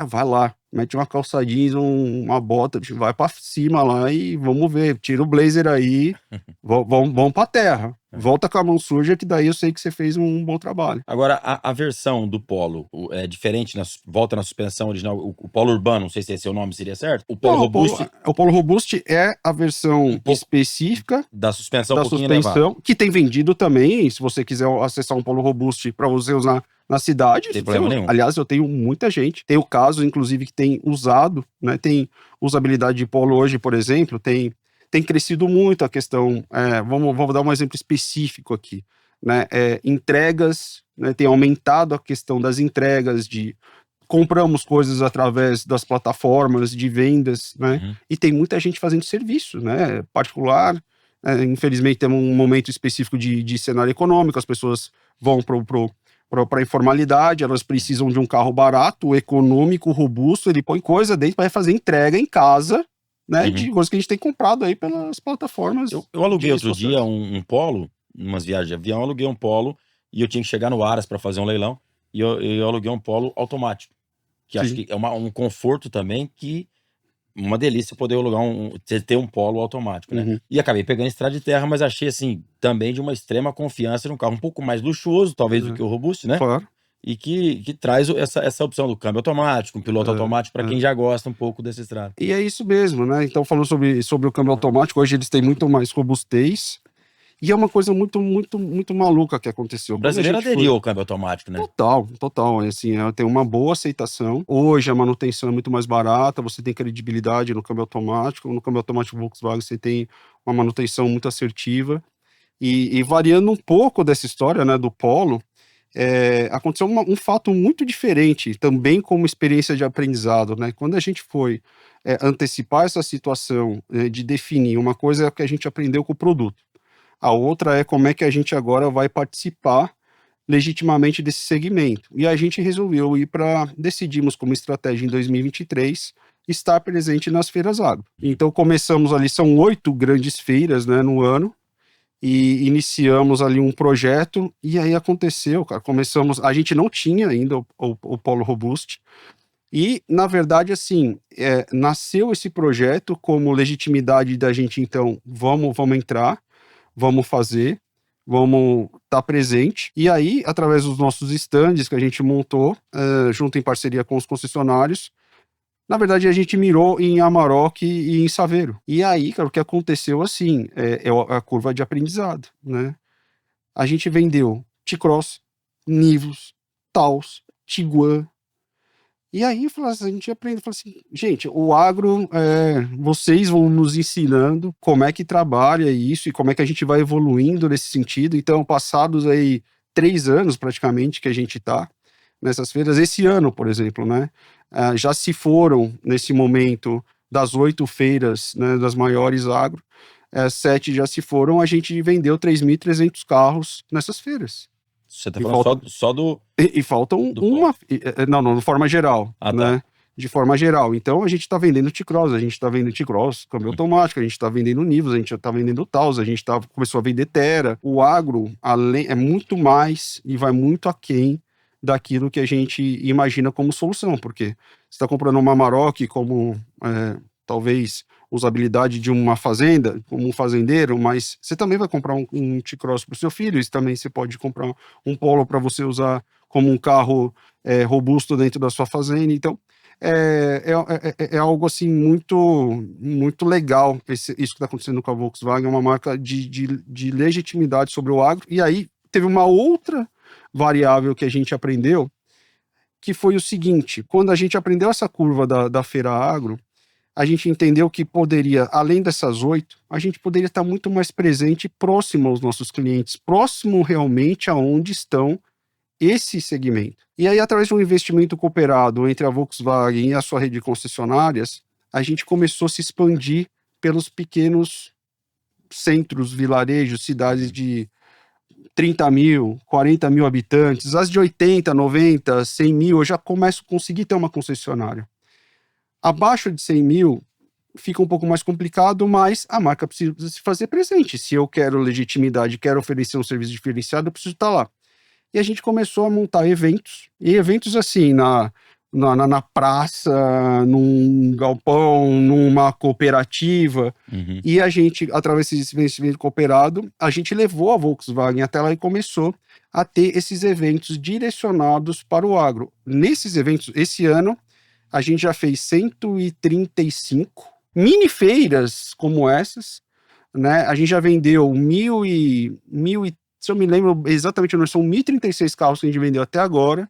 vai lá, mete uma calça jeans, uma bota, vai para cima lá e vamos ver, tira o blazer aí, vamos pra terra. Volta com a mão suja, que daí eu sei que você fez um bom trabalho. Agora, a versão do Polo é diferente, volta na suspensão original, o Polo Urbano, não sei se esse é o nome, seria certo? O Polo Não, Robusto o Polo Robust é a versão específica da suspensão da um pouquinho elevada. suspensão, que tem vendido também, se você quiser acessar um Polo Robust para você usar na cidade. Não tem problema nenhum. Aliás, eu tenho muita gente. Tem o caso, inclusive, que tem usado, né? Tem usabilidade de Polo hoje, por exemplo, tem crescido muito a questão. Vamos dar um exemplo específico aqui, né? Entregas, né? Tem aumentado a questão das entregas, compramos coisas através das plataformas de vendas, né? Uhum. E tem muita gente fazendo serviço, né? Particular. Infelizmente, temos um momento específico de cenário econômico, as pessoas vão para a informalidade, elas precisam de um carro barato, econômico, robusto, ele põe coisa dentro para fazer entrega em casa, né? De coisas que a gente tem comprado aí pelas plataformas. Eu aluguei outro dia um Polo, umas viagens de avião, eu aluguei um Polo e eu tinha que chegar no Aras para fazer um leilão e eu aluguei um Polo automático, que acho que é um conforto também, que uma delícia poder alugar ter um Polo automático, né? Uhum. E acabei pegando estrada de terra, mas achei, assim, também de uma extrema confiança num carro um pouco mais luxuoso, talvez, do que o Robust, né? Claro. E que traz essa opção do câmbio automático, um piloto automático, para quem já gosta um pouco dessa estrada. E é isso mesmo, né? Então, falando sobre o câmbio automático, hoje eles têm muito mais robustez. E é uma coisa muito, muito, muito maluca que aconteceu. O brasileiro aderiu ao câmbio automático, né? Total. Assim, tem uma boa aceitação. Hoje a manutenção é muito mais barata, você tem credibilidade no câmbio automático. No câmbio automático Volkswagen você tem uma manutenção muito assertiva. E variando um pouco dessa história, né, do Polo, aconteceu um fato muito diferente, também como experiência de aprendizado, né? Quando a gente foi antecipar essa situação de definir, uma coisa é o que a gente aprendeu com o produto. A outra é como é que a gente agora vai participar legitimamente desse segmento. E a gente resolveu decidimos como estratégia em 2023, estar presente nas feiras agro. Então começamos ali, são 8 grandes feiras, né, no ano, e iniciamos ali um projeto, e aí aconteceu, cara, a gente não tinha ainda o Polo Robust, e, na verdade, assim, nasceu esse projeto como legitimidade da gente, então, vamos entrar, vamos fazer, vamos estar presente. E aí, através dos nossos stands que a gente montou, junto em parceria com os concessionários, na verdade, a gente mirou em Amarok e em Saveiro. E aí, cara, o que aconteceu, assim, é a curva de aprendizado, né? A gente vendeu T-Cross, Nivus, Taos, Tiguan. E aí, a gente aprende, assim, gente, o agro, vocês vão nos ensinando como é que trabalha isso e como é que a gente vai evoluindo nesse sentido. Então, passados aí 3 anos, praticamente, que a gente está nessas feiras, esse ano, por exemplo, né, já se foram, nesse momento, das 8 feiras, né, das maiores agro, 7 já se foram, a gente vendeu 3.300 carros nessas feiras. Você tá falando só do... E faltam uma... Não, de forma geral, né? Tá. De forma geral. Então, a gente está vendendo T-Cross, a gente está vendendo T-Cross, câmbio automático, a gente está vendendo Nivus, a gente está vendendo Taos, a gente começou a vender Tera. O agro é muito mais e vai muito aquém daquilo que a gente imagina como solução, porque você está comprando uma Amarok como, talvez, usabilidade de uma fazenda, como um fazendeiro, mas você também vai comprar um T-Cross para o seu filho, e também você pode comprar um Polo para você usar como um carro robusto dentro da sua fazenda. Então, é algo assim muito, muito legal, isso que está acontecendo com a Volkswagen, é uma marca de legitimidade sobre o agro. E aí teve uma outra variável que a gente aprendeu, que foi o seguinte: quando a gente aprendeu essa curva da feira agro, a gente entendeu que poderia, além dessas 8, a gente poderia estar muito mais presente, próximo aos nossos clientes, próximo realmente aonde estão esse segmento. E aí, através de um investimento cooperado entre a Volkswagen e a sua rede de concessionárias, a gente começou a se expandir pelos pequenos centros, vilarejos, cidades de 30 mil, 40 mil habitantes, as de 80, 90, 100 mil, eu já começo a conseguir ter uma concessionária. Abaixo de 100 mil, fica um pouco mais complicado, mas a marca precisa se fazer presente. Se eu quero legitimidade, quero oferecer um serviço diferenciado, eu preciso estar lá. E a gente começou a montar eventos, e eventos assim, na praça, num galpão, numa cooperativa. Uhum. E a gente, através desse investimento cooperado, a gente levou a Volkswagen até lá e começou a ter esses eventos direcionados para o agro. Nesses eventos, esse ano, a gente já fez 135 mini feiras como essas, né? A gente já vendeu se eu me lembro exatamente, são 1.036 carros que a gente vendeu até agora,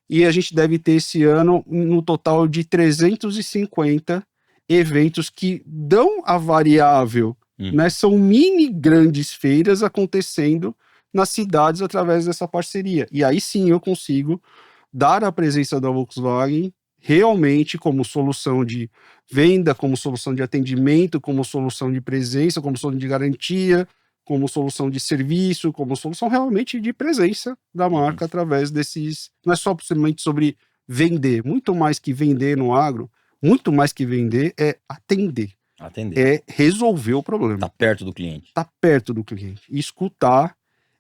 e a gente deve ter esse ano no total de 350 eventos que dão a variável, né? São mini grandes feiras acontecendo nas cidades através dessa parceria. E aí sim eu consigo dar a presença da Volkswagen realmente como solução de venda, como solução de atendimento, como solução de presença, como solução de garantia, como solução de serviço, como solução realmente de presença da marca através desses... Não é só simplesmente sobre vender, muito mais que vender no agro, muito mais que vender é atender. É resolver o problema. Tá perto do cliente. Tá perto do cliente. E escutar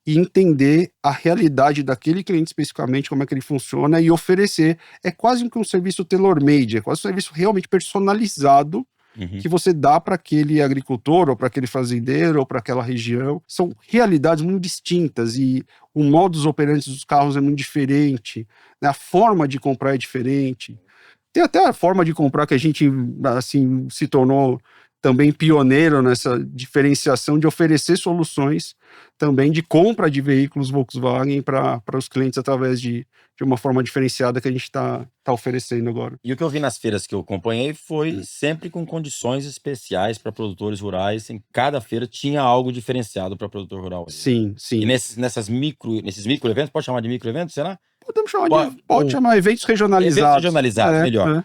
e entender a realidade daquele cliente especificamente, como é que ele funciona, e oferecer. É quase que um serviço tailor-made, é quase um serviço realmente personalizado que você dá para aquele agricultor, ou para aquele fazendeiro, ou para aquela região. São realidades muito distintas, e o modus operandi dos carros é muito diferente, né? A forma de comprar é diferente. Tem até a forma de comprar que a gente, assim, se tornou também pioneiro nessa diferenciação de oferecer soluções também de compra de veículos Volkswagen para os clientes através de uma forma diferenciada que a gente está oferecendo agora. E o que eu vi nas feiras que eu acompanhei foi sempre com condições especiais para produtores rurais. Em cada feira tinha algo diferenciado para produtor rural. Sim, sim. E nesses micro eventos, pode chamar de micro eventos, será? Podemos chamar pode chamar eventos regionalizados. Eventos regionalizados, melhor.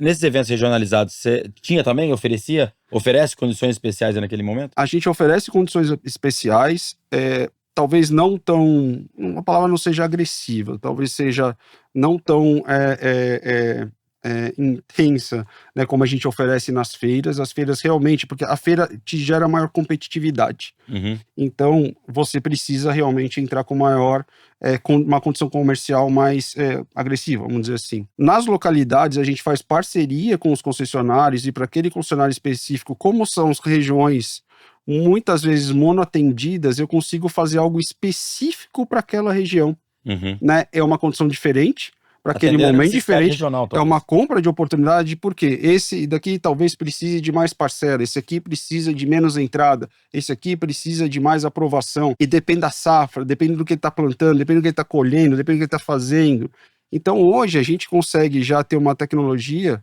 Nesses eventos regionalizados, você tinha também, oferece condições especiais naquele momento? A gente oferece condições especiais, talvez não tão... A palavra não seja agressiva, talvez seja não tão intensa, né, como a gente oferece nas feiras. As feiras realmente, porque a feira te gera maior competitividade. Então, você precisa realmente entrar com com uma condição comercial mais agressiva, vamos dizer assim. Nas localidades, a gente faz parceria com os concessionários, e para aquele concessionário específico, como são as regiões muitas vezes monoatendidas, eu consigo fazer algo específico para aquela região. Né? É uma condição diferente, para aquele momento diferente, regional, é uma compra de oportunidade, porque esse daqui talvez precise de mais parcela, esse aqui precisa de menos entrada, esse aqui precisa de mais aprovação, e depende da safra, depende do que ele está plantando, depende do que ele está colhendo, depende do que ele está fazendo. Então hoje a gente consegue já ter uma tecnologia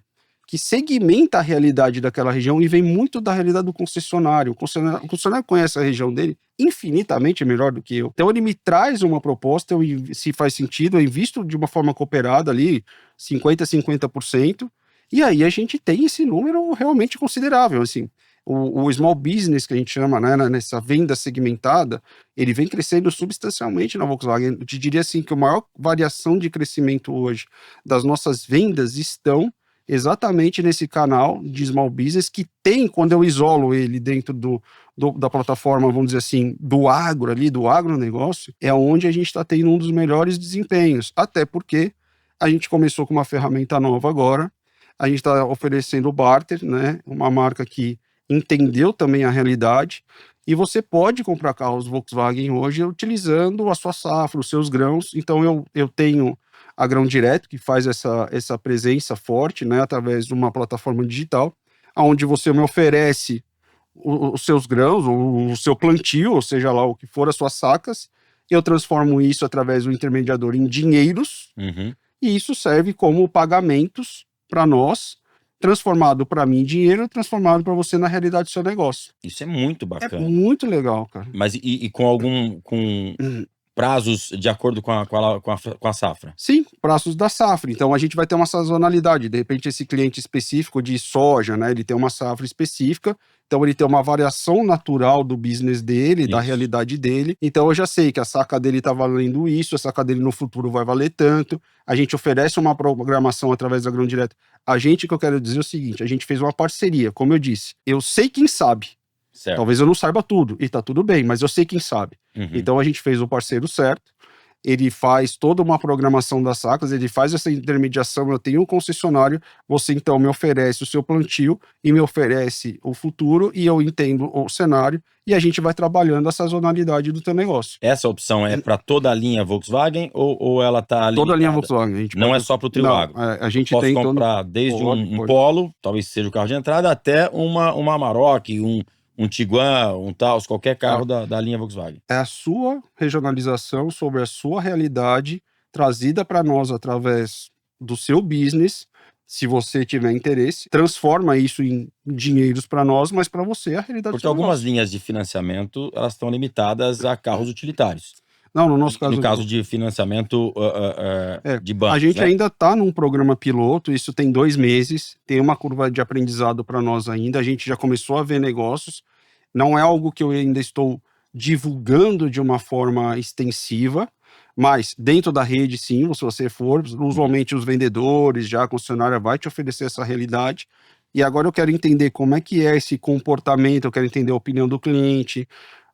que segmenta a realidade daquela região e vem muito da realidade do concessionário. O concessionário conhece a região dele infinitamente melhor do que eu. Então ele me traz uma proposta, se faz sentido, eu invisto de uma forma cooperada ali, 50%, e aí a gente tem esse número realmente considerável, assim. O small business, que a gente chama, né, nessa venda segmentada, ele vem crescendo substancialmente na Volkswagen. Eu te diria assim que a maior variação de crescimento hoje das nossas vendas estão exatamente nesse canal de small business, que tem, quando eu isolo ele dentro da plataforma, vamos dizer assim, do agronegócio, é onde a gente está tendo um dos melhores desempenhos, até porque a gente começou com uma ferramenta nova agora, a gente está oferecendo o barter, né, uma marca que entendeu também a realidade, e você pode comprar carros Volkswagen hoje utilizando a sua safra, os seus grãos. Então eu tenho a Grão Direto, que faz essa presença forte, né, através de uma plataforma digital, onde você me oferece os seus grãos, o seu plantio, ou seja lá o que for, as suas sacas, eu transformo isso através do intermediador em dinheiros, e isso serve como pagamentos para nós, transformado para mim em dinheiro, transformado para você na realidade do seu negócio. Isso é muito bacana. É muito legal, cara. Mas e com prazos de acordo com a safra? Sim, prazos da safra. Então a gente vai ter uma sazonalidade. De repente esse cliente específico de soja, né, ele tem uma safra específica, então ele tem uma variação natural do business dele, isso, da realidade dele. Então eu já sei que a saca dele está valendo isso, a saca dele no futuro vai valer tanto. A gente oferece uma programação através da Grão Direto. Que eu quero dizer o seguinte, a gente fez uma parceria, como eu disse. Eu sei quem sabe. Certo. Talvez eu não saiba tudo, e tá tudo bem, mas eu sei quem sabe. Então a gente fez o parceiro certo, ele faz toda uma programação das sacas, ele faz essa intermediação, eu tenho um concessionário, você então me oferece o seu plantio e me oferece o futuro e eu entendo o cenário e a gente vai trabalhando a sazonalidade do teu negócio. Essa opção é para toda a linha Volkswagen ou ela tá limitada? Toda a linha Volkswagen. A gente Não pode... é só para o trio Não, agro. a gente Posso tem comprar desde um Polo, talvez seja o carro de entrada, até uma Amarok, um Tiguan, um Taos, qualquer carro da linha Volkswagen. É a sua regionalização sobre a sua realidade trazida para nós através do seu business. Se você tiver interesse, transforma isso em dinheiros para nós, mas para você é a realidade do Porque seu algumas negócio. linhas de financiamento, elas estão limitadas a carros utilitários. Não, no nosso caso... No caso de financiamento de bancos, a gente né? ainda está num programa piloto, isso tem 2 meses, tem uma curva de aprendizado para nós ainda, a gente já começou a ver negócios, não é algo que eu ainda estou divulgando de uma forma extensiva, mas dentro da rede, sim, se você for, usualmente os vendedores, já a concessionária vai te oferecer essa realidade. E agora eu quero entender como é que é esse comportamento, eu quero entender a opinião do cliente.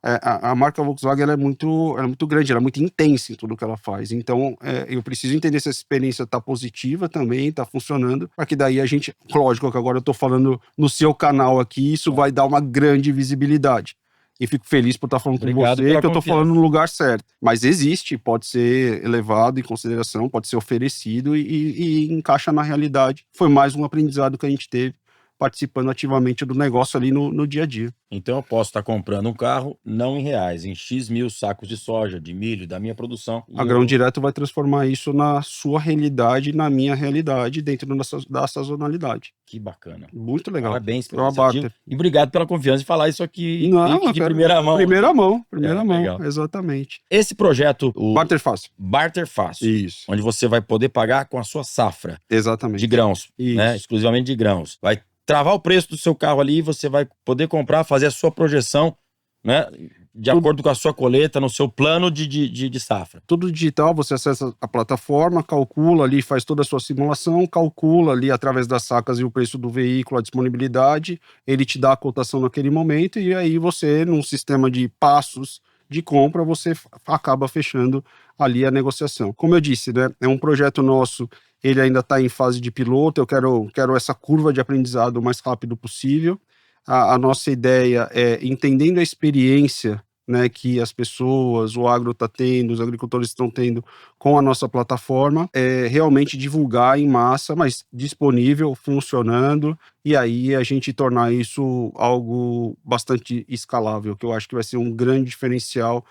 A marca Volkswagen ela é muito grande, ela é muito intensa em tudo que ela faz. Então, eu preciso entender se essa experiência está positiva também, está funcionando, para que daí a gente... Lógico que agora eu estou falando no seu canal aqui, isso vai dar uma grande visibilidade. E fico feliz por estar falando com você, que eu estou falando no lugar certo. Mas existe, pode ser levado em consideração, pode ser oferecido e encaixa na realidade. Foi mais um aprendizado que a gente teve participando ativamente do negócio ali no dia a dia. Então eu posso estar comprando um carro não em reais, em X mil sacos de soja, de milho, da minha produção. A Grão Direto vai transformar isso na sua realidade, na minha realidade, dentro da sazonalidade. Que bacana. Muito legal. Parabéns pelo iniciativa. E obrigado pela confiança de falar isso aqui de primeira mão. Primeira mão, legal. Exatamente. Esse projeto... Barter Fácil. Barter Fácil. Isso. Onde você vai poder pagar com a sua safra. Exatamente. De grãos, isso. Né? Exclusivamente de grãos. Vai travar o preço do seu carro ali, você vai poder comprar, fazer a sua projeção, né? De acordo com a sua colheita, no seu plano de safra. Tudo digital, você acessa a plataforma, calcula ali, faz toda a sua simulação, calcula ali através das sacas e o preço do veículo, a disponibilidade, ele te dá a cotação naquele momento e aí você, num sistema de passos de compra, você acaba fechando ali a negociação. Como eu disse, né, é um projeto nosso, ele ainda está em fase de piloto, eu quero essa curva de aprendizado o mais rápido possível. A nossa ideia é, entendendo a experiência, né, que as pessoas, o agro está tendo, os agricultores estão tendo com a nossa plataforma, realmente divulgar em massa, mas disponível, funcionando, e aí a gente tornar isso algo bastante escalável, que eu acho que vai ser um grande diferencial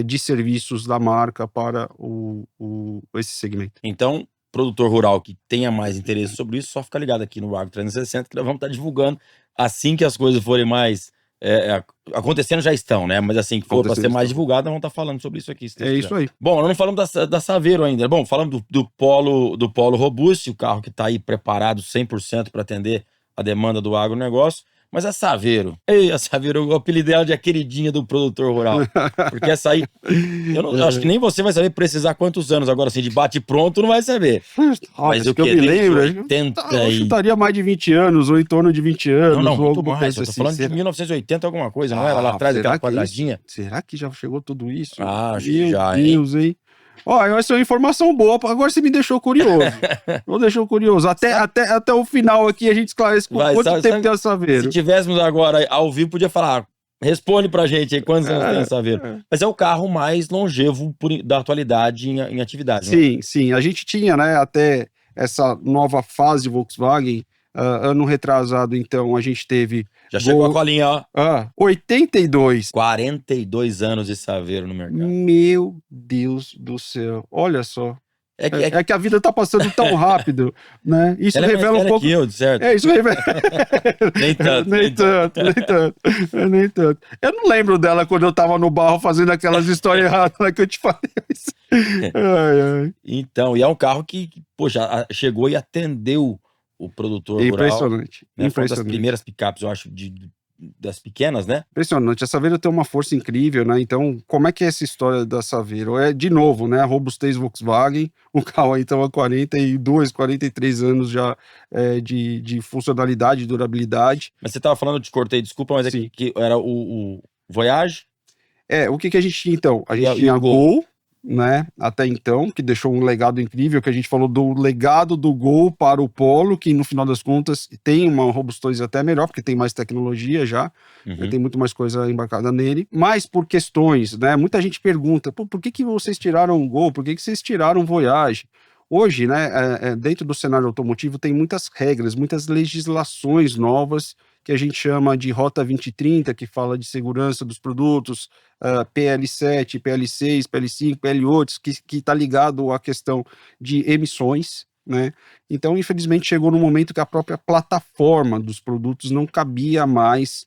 de serviços da marca para esse segmento. Então, produtor rural que tenha mais interesse sobre isso, só fica ligado aqui no Agro 360, que nós vamos estar divulgando assim que as coisas forem mais... acontecendo já estão, né? Mas assim, que for para ser mais divulgado, nós vamos estar falando sobre isso aqui. Isso aí. Bom, nós não falamos da Saveiro ainda. Bom, falamos do Polo Robusto, o carro que está aí preparado 100% para atender a demanda do agronegócio. Mas a Saveiro, a Saveiro, o apelido dela de a queridinha do produtor rural. Porque essa aí, eu acho que nem você vai saber precisar quantos anos agora, assim, de bate pronto, não vai saber. Mas o que eu me lembro, eu chutaria mais de 20 anos, ou em torno de 20 anos. Não, muito mais, eu tô falando de 1980 alguma coisa, não era? Lá atrás, aquela quadradinha. Será que já chegou tudo isso? Acho que já, hein? Meu Deus, hein? Ó, essa é uma informação boa, agora você me deixou curioso. Até o final aqui a gente esclarece quanto tempo tem a Saveiro. Se tivéssemos agora ao vivo, podia falar, responde pra gente aí quantos anos tem a Saveiro. Mas é o carro mais longevo da atualidade em atividade. Sim, a gente tinha, né, até essa nova fase Volkswagen, ano retrasado, então, a gente teve... Já chegou a colinha, ó. 82. 42 anos de Saveiro no mercado. Meu Deus do céu. Olha só. É que a vida tá passando tão rápido, né? Isso ela revela um pouco... certo? Isso revela... Nem tanto. Eu não lembro dela quando eu tava no barro fazendo aquelas histórias erradas lá que eu te falei. Então, e é um carro que, poxa, chegou e atendeu o produtor rural. Impressionante. Né? Foi uma das primeiras picapes, eu acho, das pequenas, né? Impressionante. A Saveiro tem uma força incrível, né? Então, como é que é essa história da Saveiro? De novo, né? A robustez Volkswagen, o carro aí estava há 42, 43 anos já de funcionalidade, durabilidade. Mas você estava falando, eu te cortei, desculpa, mas que era o Voyage? O que a gente tinha então? A gente tinha Gol, né, até então, que deixou um legado incrível, que a gente falou do legado do Gol para o Polo, que no final das contas tem uma robustez até melhor, porque tem mais tecnologia já, né, Uhum. tem muito mais coisa embarcada nele, mas por questões, né, muita gente pergunta, pô, por que que vocês tiraram o Gol, por que que vocês tiraram o Voyage? Hoje, né, dentro do cenário automotivo tem muitas regras, muitas legislações novas, que a gente chama de Rota 2030, que fala de segurança dos produtos, PL7, PL6, PL5, PL8, que está ligado à questão de emissões, né? Então, infelizmente, chegou no momento que a própria plataforma dos produtos não cabia mais.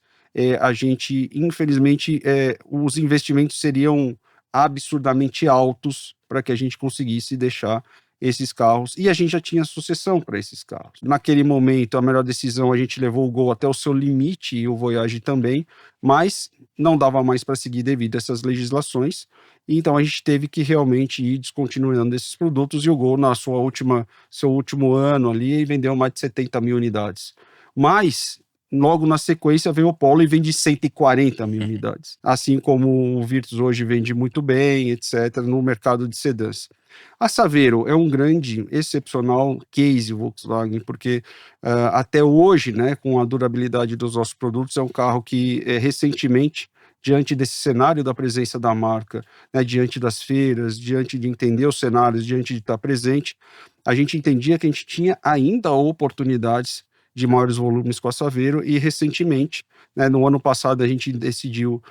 A gente, infelizmente, os investimentos seriam absurdamente altos para que a gente conseguisse deixar esses carros, e a gente já tinha sucessão para esses carros. Naquele momento, a melhor decisão, a gente levou o Gol até o seu limite e o Voyage também, mas não dava mais para seguir devido a essas legislações, e então a gente teve que realmente ir descontinuando esses produtos, e o Gol, na seu último ano ali, vendeu mais de 70 mil unidades. Mas, logo na sequência, vem o Polo e vende 140 mil unidades, assim como o Virtus hoje vende muito bem, etc., no mercado de sedãs. A Saveiro é um grande, excepcional case Volkswagen, porque até hoje, né, com a durabilidade dos nossos produtos, é um carro que recentemente, diante desse cenário da presença da marca, né, diante das feiras, diante de entender os cenários, diante de estar presente, a gente entendia que a gente tinha ainda oportunidades de maiores volumes com a Saveiro, e recentemente, né, no ano passado, a gente decidiu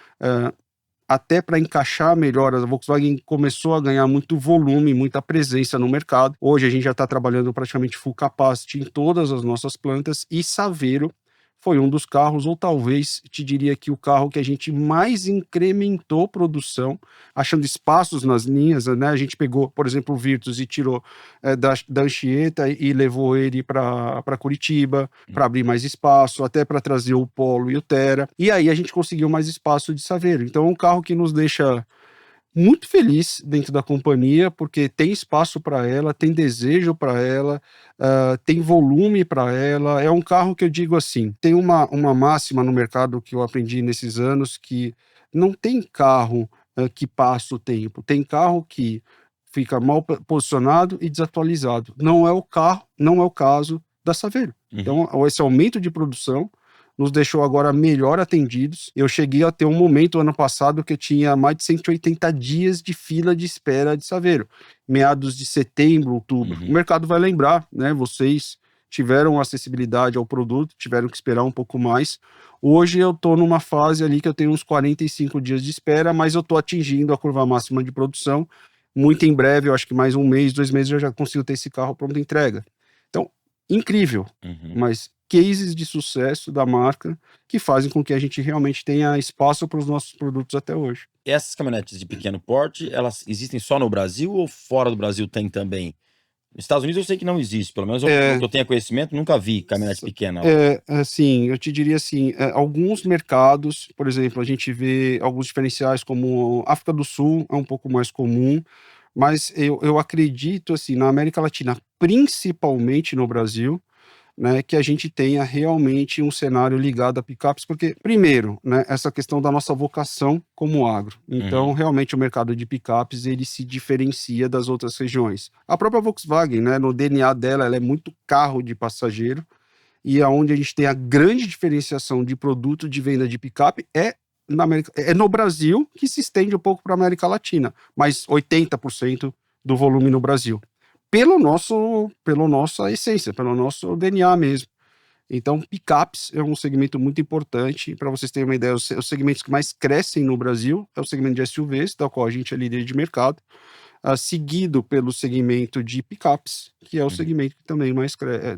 até para encaixar melhor, a Volkswagen começou a ganhar muito volume, muita presença no mercado. Hoje a gente já está trabalhando praticamente full capacity em todas as nossas plantas, e Saveiro foi um dos carros, ou talvez te diria que o carro que a gente mais incrementou produção, achando espaços nas linhas, né? A gente pegou, por exemplo, o Virtus e tirou da Anchieta e levou ele para Curitiba, para abrir mais espaço, até para trazer o Polo e o Terra. E aí a gente conseguiu mais espaço de Saveiro. Então é um carro que nos deixa muito feliz dentro da companhia, porque tem espaço para ela, tem desejo para ela, tem volume para ela. É um carro que eu digo assim, tem uma máxima no mercado que eu aprendi nesses anos, que não tem carro que passa o tempo, tem carro que fica mal posicionado e desatualizado. Não é o carro, não é o caso da Saveiro. Uhum. Então, esse aumento de produção nos deixou agora melhor atendidos. Eu cheguei a ter um momento ano passado que eu tinha mais de 180 dias de fila de espera de Saveiro, meados de setembro, outubro. O Uhum. mercado vai lembrar, né? Vocês tiveram acessibilidade ao produto, tiveram que esperar um pouco mais. Hoje eu estou numa fase ali que eu tenho uns 45 dias de espera, mas eu estou atingindo a curva máxima de produção. Muito em breve, eu acho que mais um mês, 2 meses, eu já consigo ter esse carro pronto entrega. Então, incrível, Uhum. mas cases de sucesso da marca que fazem com que a gente realmente tenha espaço para os nossos produtos até hoje. Essas caminhonetes de pequeno porte, elas existem só no Brasil ou fora do Brasil tem também? Nos Estados Unidos eu sei que não existe, pelo menos eu É, que eu tenha conhecimento, nunca vi caminhonete s- pequena lá. assim, eu te diria assim, alguns mercados, por exemplo, a gente vê alguns diferenciais como África do Sul é um pouco mais comum, mas eu acredito assim, na América Latina, principalmente no Brasil, né, que a gente tenha realmente um cenário ligado a picapes, porque, primeiro, né, essa questão da nossa vocação como agro. Então, Uhum. realmente, o mercado de picapes, ele se diferencia das outras regiões. A própria Volkswagen, né, no DNA dela, ela é muito carro de passageiro, e aonde a gente tem a grande diferenciação de produto de venda de picape é no Brasil, que se estende um pouco para a América Latina, mas 80% do volume no Brasil pela nossa essência, pelo nosso DNA mesmo. Então, picapes é um segmento muito importante. Para vocês terem uma ideia, os segmentos que mais crescem no Brasil é o segmento de SUVs, da qual a gente é líder de mercado, seguido pelo segmento de picapes, que é o Uhum. segmento que também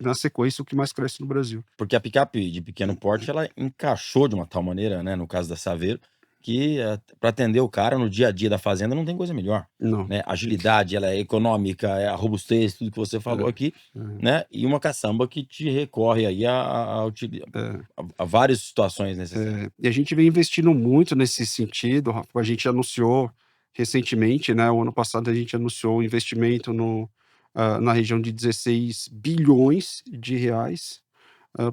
na sequência, o que mais cresce no Brasil. Porque a picape de pequeno porte, ela encaixou de uma tal maneira, né, no caso da Saveiro, que, pra atender o cara no dia a dia da fazenda não tem coisa melhor, Não. né. Agilidade, ela é econômica, é a robustez, tudo que você falou aqui, É, né, e uma caçamba que te recorre aí é. a várias situações necessárias. E a gente vem investindo muito nesse sentido, Rafa. A gente anunciou recentemente, né, o ano passado a gente anunciou um investimento na região de 16 bilhões de reais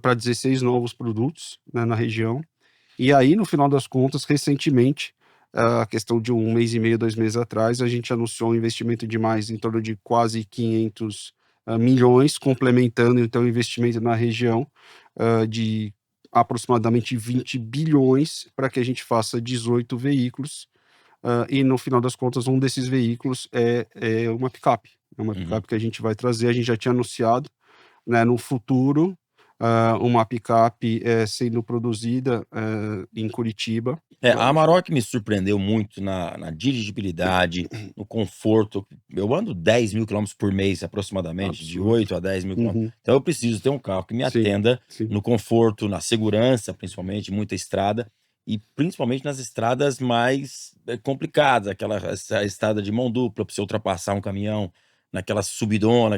para 16 novos produtos, né, na região. E aí, no final das contas, recentemente, A questão de 1 mês e meio, 2 meses atrás, a gente anunciou um investimento de mais em torno de quase 500 milhões, complementando então o investimento na região de aproximadamente 20 bilhões para que a gente faça 18 veículos. E no final das contas, um desses veículos é uma picape. É uma picape que a gente vai trazer, a gente já tinha anunciado, né, no futuro, uma picape sendo produzida em Curitiba. A Amarok me surpreendeu muito na dirigibilidade, no conforto. Eu ando 10.000 quilômetros por mês, aproximadamente, de Absurdo. 8 a 10.000 quilômetros. Uhum. Então eu preciso ter um carro que me Sim, atenda sim. no conforto, na segurança, principalmente, muita estrada, e principalmente nas estradas mais complicadas, essa estrada de mão dupla, para você ultrapassar um caminhão, naquela subidona,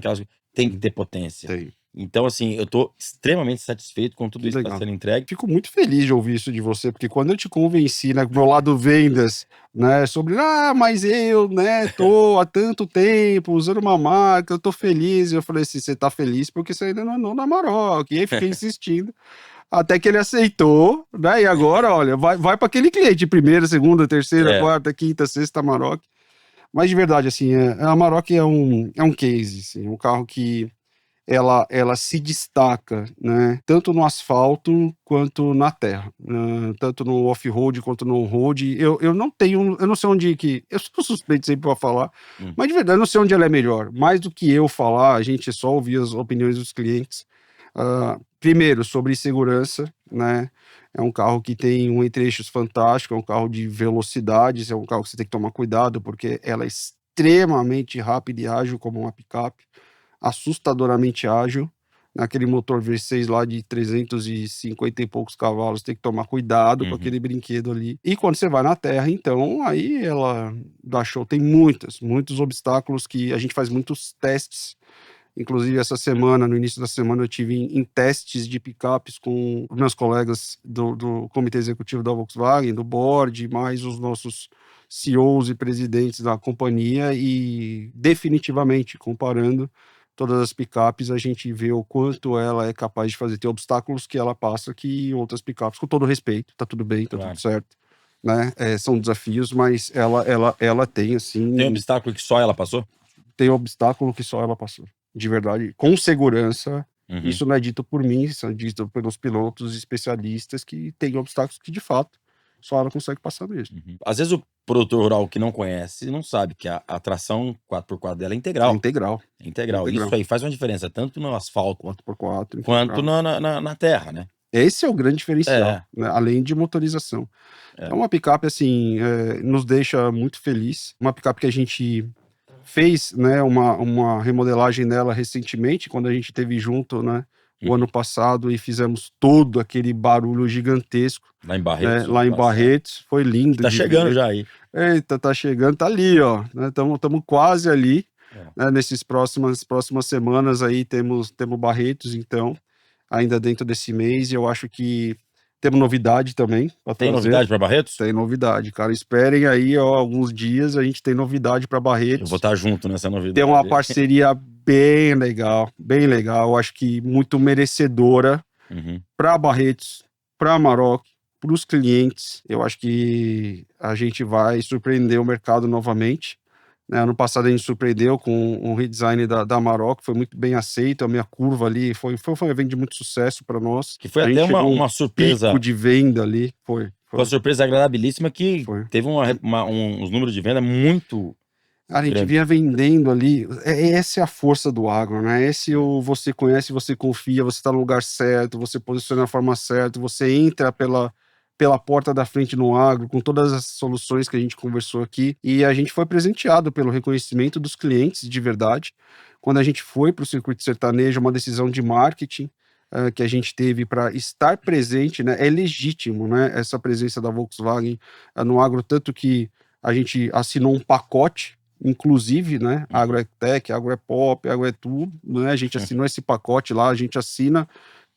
tem que ter potência. Tem. Então, assim, eu tô extremamente satisfeito com tudo Que isso que está legal. sendo entregue. Fico muito feliz de ouvir isso de você, porque quando eu te convenci, né, pro meu lado vendas, né, sobre, mas eu, né, tô há tanto tempo usando uma marca, eu tô feliz. Eu falei assim, você tá feliz porque você ainda não andou na Amarok. E aí fiquei insistindo, até que ele aceitou, né, e agora, olha, vai para aquele cliente, primeira, segunda, terceira, quarta, quinta, sexta Amarok. Mas de verdade, assim, a Amarok é um case, assim, um carro que ela se destaca, né, tanto no asfalto quanto na terra, tanto no off-road quanto no on-road. Eu não sei onde que eu sou suspeito sempre para falar, mas de verdade eu não sei onde ela é melhor. Mais do que eu falar, a gente só ouvir as opiniões dos clientes. Primeiro, sobre segurança, né, é um carro que tem um entre-eixos fantástico, é um carro de velocidades, é um carro que você tem que tomar cuidado, porque ela é extremamente rápida e ágil como uma picape, assustadoramente ágil, naquele motor V6 lá de 350 e poucos cavalos, tem que tomar cuidado com aquele brinquedo ali. E quando você vai na terra, então, aí ela dá show. Tem muitos obstáculos que a gente faz muitos testes. Inclusive, essa semana, no início da semana, eu tive em testes de picapes com os meus colegas do comitê executivo da Volkswagen, do board, mais os nossos CEOs e presidentes da companhia, e definitivamente, comparando todas as picapes, a gente vê o quanto ela é capaz de fazer. Tem obstáculos que ela passa que outras picapes, com todo respeito, tá tudo bem, tá tudo certo, né? São desafios, mas ela tem, assim... Tem obstáculo que só ela passou? Tem obstáculo que só ela passou. De verdade, com segurança. Isso não é dito por mim, isso é dito pelos pilotos especialistas, que tem obstáculos que, de fato, só ela consegue passar mesmo. Às vezes o produtor rural que não conhece, não sabe que a tração 4x4 dela é É integral. integral. É integral. Isso aí faz uma diferença, tanto no asfalto 4x4, quanto integral. na terra, né? Esse é o grande diferencial, né? Além de motorização. É uma picape, assim, nos deixa muito feliz. Uma picape que a gente fez, né, uma remodelagem dela recentemente, quando a gente teve junto, né, o ano passado, e fizemos todo aquele barulho gigantesco. Lá em Barretos. Lá em Barretos, foi lindo. Tá chegando já aí. Eita, tá chegando, tá ali, ó. Estamos quase ali. Né, nessas próximas semanas aí temos Barretos, então, ainda dentro desse mês. E eu acho que temos novidade também para trazer. Tem novidade para Barretos? Tem novidade, cara. Esperem aí, ó, alguns dias, a gente tem novidade para Barretos. Eu vou estar junto nessa novidade. Tem uma parceria bem legal, bem legal. Eu acho que muito merecedora para Barretos, para Amarok, para os clientes. Eu acho que a gente vai surpreender o mercado novamente. Né, ano passado a gente surpreendeu com um redesign da Amarok, foi muito bem aceito. A minha curva ali foi um evento de muito sucesso para nós. Que foi a até gente chegou uma surpresa. Pico de venda ali. Foi uma surpresa agradabilíssima que teve uns números de venda muito. A gente vinha vendendo ali. Essa é a força do agro, né? Você conhece, você confia, você está no lugar certo, você posiciona da forma certa, você entra pela porta da frente no agro, com todas as soluções que a gente conversou aqui, e a gente foi presenteado pelo reconhecimento dos clientes de verdade. Quando a gente foi para o circuito sertanejo, uma decisão de marketing que a gente teve para estar presente, né? É legítimo, né? Essa presença da Volkswagen no agro, tanto que a gente assinou um pacote, inclusive, né? Agro é tech, agro é pop, agro é tudo, né? A gente assinou esse pacote lá, a gente assina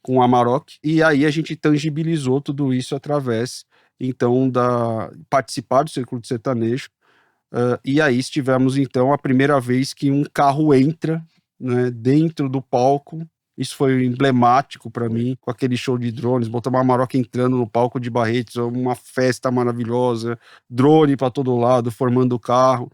com a Amarok, e aí a gente tangibilizou tudo isso através, então, participar do circuito sertanejo, e aí estivemos, então, a primeira vez que um carro entra, né, dentro do palco, Isso foi emblemático para mim, com aquele show de drones, botar uma Amarok entrando no palco de Barretos, uma festa maravilhosa, drone para todo lado, formando o carro.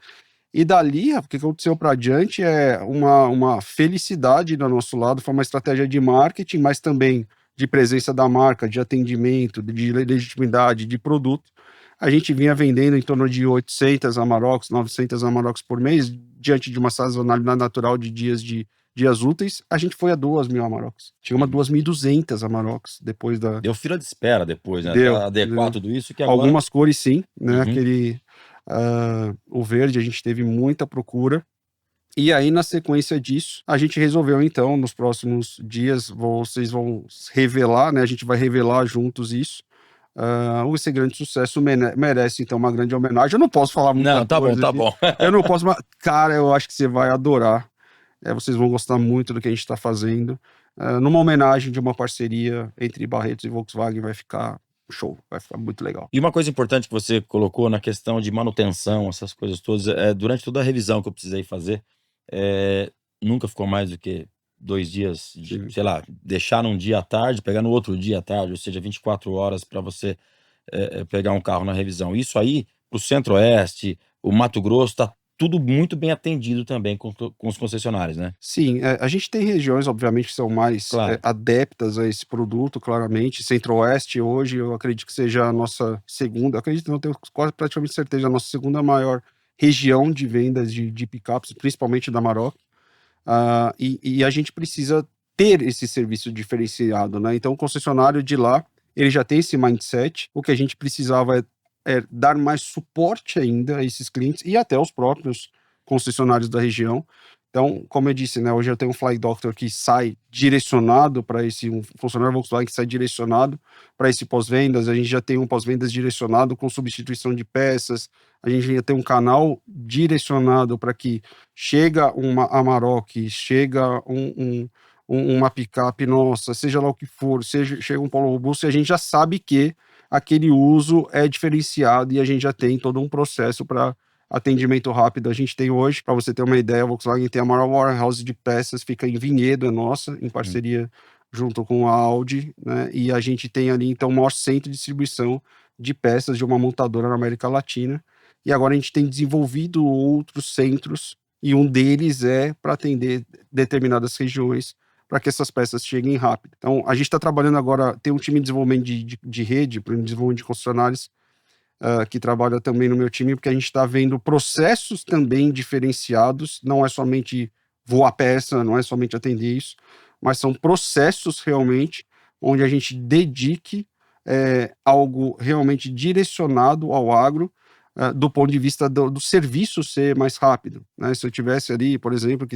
E dali, o que aconteceu para diante é uma felicidade do nosso lado, foi uma estratégia de marketing, mas também de presença da marca, de atendimento, de legitimidade, de produto. A gente vinha vendendo em torno de 800 Amaroks, 900 Amaroks por mês, diante de uma sazonalidade natural de dias úteis, a gente foi a 2.000 Amaroks. Chegamos a 2.200 Amaroks depois da... Deu fila de espera depois, né? Até Deu. adequar tudo isso, que agora... Algumas cores sim, né? Uhum. O verde a gente teve muita procura. E aí, na sequência disso, a gente resolveu, então, nos próximos dias, vocês vão revelar, né? A gente vai revelar juntos isso. Esse grande sucesso merece, então, uma grande homenagem. Eu não posso falar muita Não, tá bom, coisa tá aqui. bom. Eu não posso, mas, cara, eu acho que você vai adorar. Vocês vão gostar muito do que a gente está fazendo. Numa homenagem de uma parceria entre Barretos e Volkswagen, vai ficar show, vai ficar muito legal. E uma coisa importante que você colocou na questão de manutenção, essas coisas todas, durante toda a revisão que eu precisei fazer, nunca ficou mais do que 2 dias, Sim. sei lá, deixar num dia à tarde, pegar no outro dia à tarde, ou seja, 24 horas para você pegar um carro na revisão. Isso aí, pro Centro-Oeste, o Mato Grosso, tá tudo muito bem atendido também com os concessionários, né? Sim, a gente tem regiões, obviamente, que são mais Claro. adeptas a esse produto, claramente. Centro-Oeste, hoje, eu acredito que seja a nossa segunda, acredito, não tenho quase praticamente certeza, a nossa segunda maior região de vendas de picapes, principalmente da Amarok. E a gente precisa ter esse serviço diferenciado, né? Então, o concessionário de lá, ele já tem esse mindset. O que a gente precisava é dar mais suporte ainda a esses clientes e até aos próprios concessionários da região. Então, como eu disse, né, hoje eu tenho um Fly Doctor que sai direcionado para um funcionário Volkswagen que sai direcionado para esse pós-vendas. A gente já tem um pós-vendas direcionado com substituição de peças. A gente já tem um canal direcionado para que chega uma Amarok, chega uma picape nossa, seja lá o que for, chega um Polo Robusto, e a gente já sabe que aquele uso é diferenciado e a gente já tem todo um processo para atendimento rápido. A gente tem hoje, para você ter uma ideia, a Volkswagen tem a maior warehouse de peças, fica em Vinhedo, é nossa, em parceria junto com a Audi, né? E a gente tem ali, então, o maior centro de distribuição de peças de uma montadora na América Latina. E agora a gente tem desenvolvido outros centros, e um deles é para atender determinadas regiões, para que essas peças cheguem rápido. Então, a gente está trabalhando agora, tem um time de desenvolvimento de rede, para desenvolvimento de concessionários, que trabalha também no meu time, porque a gente está vendo processos também diferenciados, não é somente voar peça, não é somente atender isso, mas são processos realmente onde a gente dedique algo realmente direcionado ao agro, do ponto de vista do serviço ser mais rápido, né? Se eu tivesse ali, por exemplo,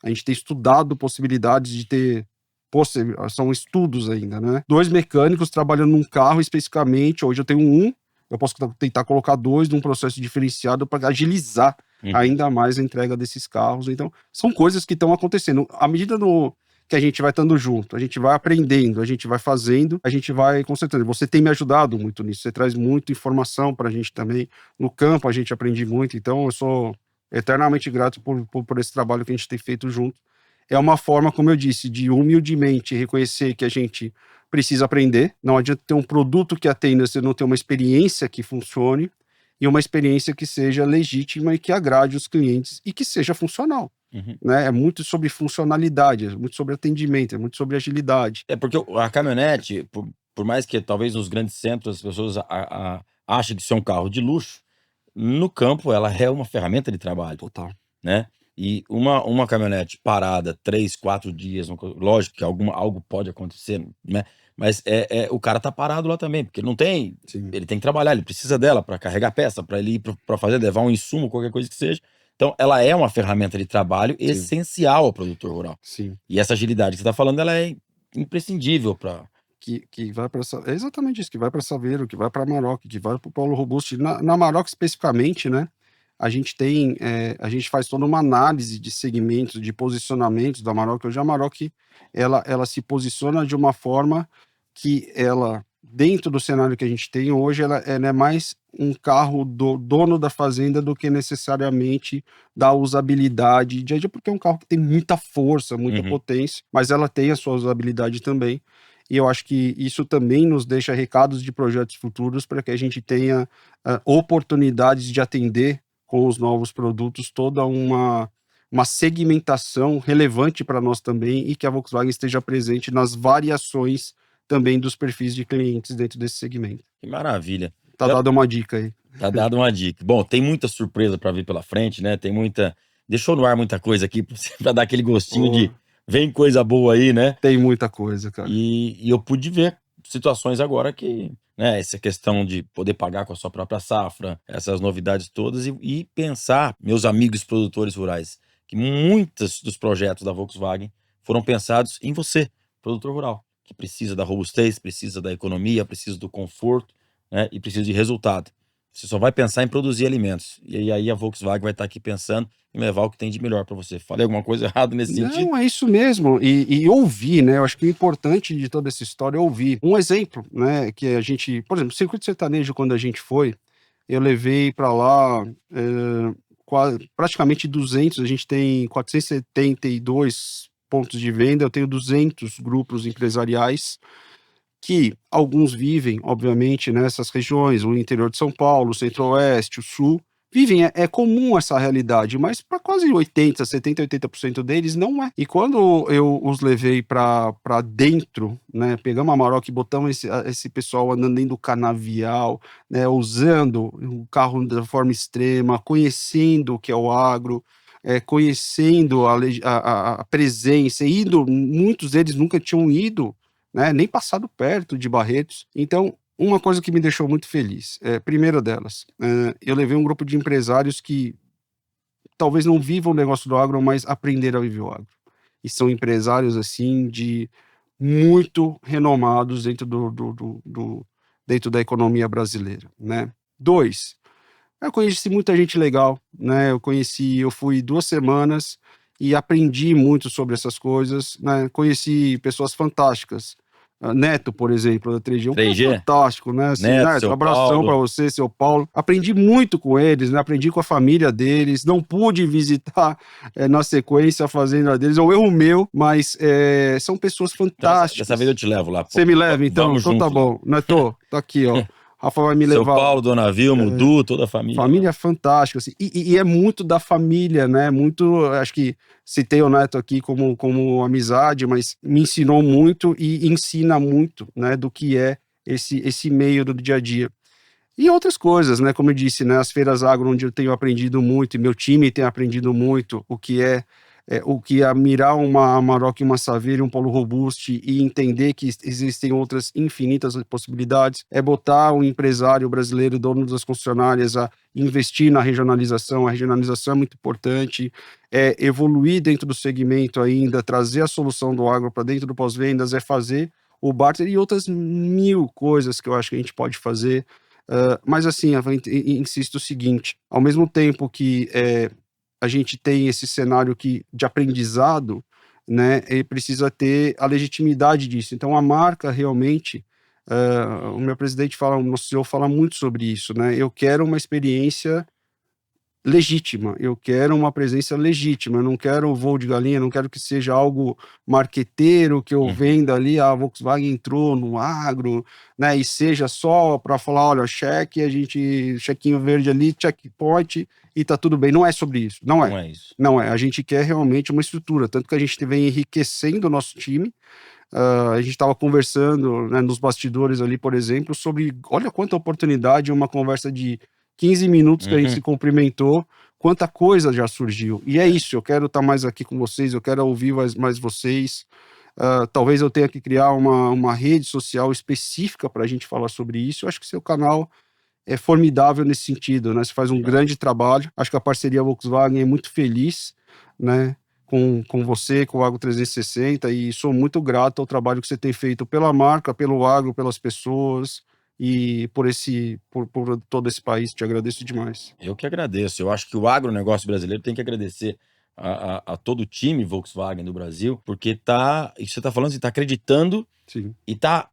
a gente tem estudado possibilidades de ter, são estudos ainda, né? 2 mecânicos trabalhando num carro especificamente, hoje eu tenho eu posso tentar colocar 2 num processo diferenciado para agilizar ainda mais a entrega desses carros. Então, são coisas que estão acontecendo. À medida que a gente vai estando junto, a gente vai aprendendo, a gente vai fazendo, a gente vai consertando. Você tem me ajudado muito nisso, você traz muita informação para a gente também. No campo a gente aprende muito, então eu sou eternamente grato por esse trabalho que a gente tem feito junto. É uma forma, como eu disse, de humildemente reconhecer que a gente precisa aprender. Não adianta ter um produto que atenda se não ter uma experiência que funcione e uma experiência que seja legítima e que agrade os clientes e que seja funcional. Né? É muito sobre funcionalidade, é muito sobre atendimento, é muito sobre agilidade. Porque a caminhonete, por mais que talvez nos grandes centros as pessoas achem que isso é um carro de luxo, no campo ela é uma ferramenta de trabalho. Total. Né? E uma caminhonete parada 3, 4 dias, lógico que algo pode acontecer, né? Mas o cara tá parado lá também, porque não tem, Sim. ele tem que trabalhar, ele precisa dela para carregar peça, para ele ir para fazer, levar um insumo, qualquer coisa que seja. Então, ela é uma ferramenta de trabalho essencial ao produtor rural. Sim. E essa agilidade que você está falando, ela é imprescindível para... Que vai para é exatamente isso, que vai para Saveiro, que vai para Amarok, que vai para o Polo Robusto. Na Amarok especificamente, né? A gente faz toda uma análise de segmentos, de posicionamentos da Amarok. Hoje a Amarok, ela se posiciona de uma forma que ela dentro do cenário que a gente tem hoje, ela é mais um carro do dono da fazenda do que necessariamente da usabilidade dia a dia, porque é um carro que tem muita força, muita Uhum. potência, mas ela tem a sua usabilidade também. E eu acho que isso também nos deixa recados de projetos futuros para que a gente tenha oportunidades de atender com os novos produtos toda uma segmentação relevante para nós também e que a Volkswagen esteja presente nas variações também dos perfis de clientes dentro desse segmento. Que maravilha. Tá dada uma dica aí. Tá dado uma dica. Bom, tem muita surpresa para vir pela frente, né? Tem muita. Deixou no ar muita coisa aqui para dar aquele gostinho de vem coisa boa aí, né? Tem muita coisa, cara. E eu pude ver situações agora que, né, essa questão de poder pagar com a sua própria safra, essas novidades todas, e pensar, meus amigos produtores rurais, que muitos dos projetos da Volkswagen foram pensados em você, produtor rural, que precisa da robustez, precisa da economia, precisa do conforto, né, e precisa de resultado. Você só vai pensar em produzir alimentos. E aí a Volkswagen vai estar aqui pensando em levar o que tem de melhor para você. Falei alguma coisa errada nesse sentido? Não, é isso mesmo. E ouvir, né? Eu acho que o importante de toda essa história é ouvir. Um exemplo, né? Que a gente, por exemplo, o Circuito Sertanejo, quando a gente foi, eu levei para lá praticamente 200. A gente tem 472 pontos de venda. Eu tenho 200 grupos empresariais que alguns vivem, obviamente, nessas regiões, o interior de São Paulo, o centro-oeste, o sul, vivem, é comum essa realidade, mas para quase 80, 70, 80% deles não é. E quando eu os levei para dentro, né, pegamos a Amarok e botamos esse pessoal andando dentro do canavial, né, usando o carro da forma extrema, conhecendo o que é o agro, conhecendo a presença, indo, muitos deles nunca tinham ido, né, nem passado perto de Barretos. Então, uma coisa que me deixou muito feliz, primeira delas, eu levei um grupo de empresários que talvez não vivam o negócio do agro, mas aprenderam a viver o agro. E são empresários, assim, de muito renomados dentro dentro da economia brasileira, né. 2, eu conheci muita gente legal, né, eu fui 2 semanas e aprendi muito sobre essas coisas, né, conheci pessoas fantásticas. Neto, por exemplo, da 3G, um cara 3G? fantástico, né, assim, Neto, Neto, seu abração para Paulo. você, seu Paulo. Aprendi muito com eles, né, aprendi com a família deles, não pude visitar, na sequência a fazenda deles, é um erro meu, mas, são pessoas Então, dessa vez eu fantásticas. te levo lá. Você me leva então? Vamos Então tá junto lá. bom. Neto, tá aqui, ó, Rafa vai me Seu levar lá. Paulo, Dona Vilma, o Du, toda a família lá. Família fantástica, assim, e é muito da família, né, muito, acho que citei o Neto aqui como amizade, mas me ensinou muito e ensina muito, né, do que é esse meio do dia a dia. E outras coisas, né, como eu disse, né, as feiras agro, onde eu tenho aprendido muito, e meu time tem aprendido muito, o que é mirar uma Amarok, uma Saveiro, um Polo Robuste e entender que existem outras infinitas possibilidades, é botar um empresário brasileiro, dono das concessionárias, a investir na regionalização. A regionalização é muito importante, é evoluir dentro do segmento ainda, trazer a solução do agro para dentro do pós-vendas, é fazer o barter e outras mil coisas que eu acho que a gente pode fazer. Mas assim, eu insisto o seguinte, ao mesmo tempo que a gente tem esse cenário de aprendizado, né, ele precisa ter a legitimidade disso. Então a marca realmente, o meu presidente fala, o nosso CEO fala muito sobre isso, né, eu quero uma experiência legítima, eu quero uma presença legítima, eu não quero o voo de galinha, não quero que seja algo marqueteiro, que eu venda ali, a Volkswagen entrou no agro, né, e seja só para falar, olha, chequinho verde ali, checkpoint, e tá tudo bem. Não é sobre isso, não é. Não é isso. Não é, a gente quer realmente uma estrutura, tanto que a gente vem enriquecendo o nosso time. A gente estava conversando, né, nos bastidores ali, por exemplo, sobre, olha quanta oportunidade, uma conversa de 15 minutos que a gente se cumprimentou, quanta coisa já surgiu. E é isso, eu quero estar mais aqui com vocês, eu quero ouvir mais vocês. Talvez eu tenha que criar uma rede social específica para a gente falar sobre isso. Eu acho que seu canal é formidável nesse sentido, né? Você faz um grande trabalho. Acho que a parceria Volkswagen é muito feliz, né? Com você, com o Agro 360, e sou muito grato ao trabalho que você tem feito pela marca, pelo agro, pelas pessoas e por todo esse país. Te agradeço demais. Eu que agradeço. Eu acho que o agronegócio brasileiro tem que agradecer a todo o time Volkswagen do Brasil, porque isso você está falando, você está acreditando Sim. e está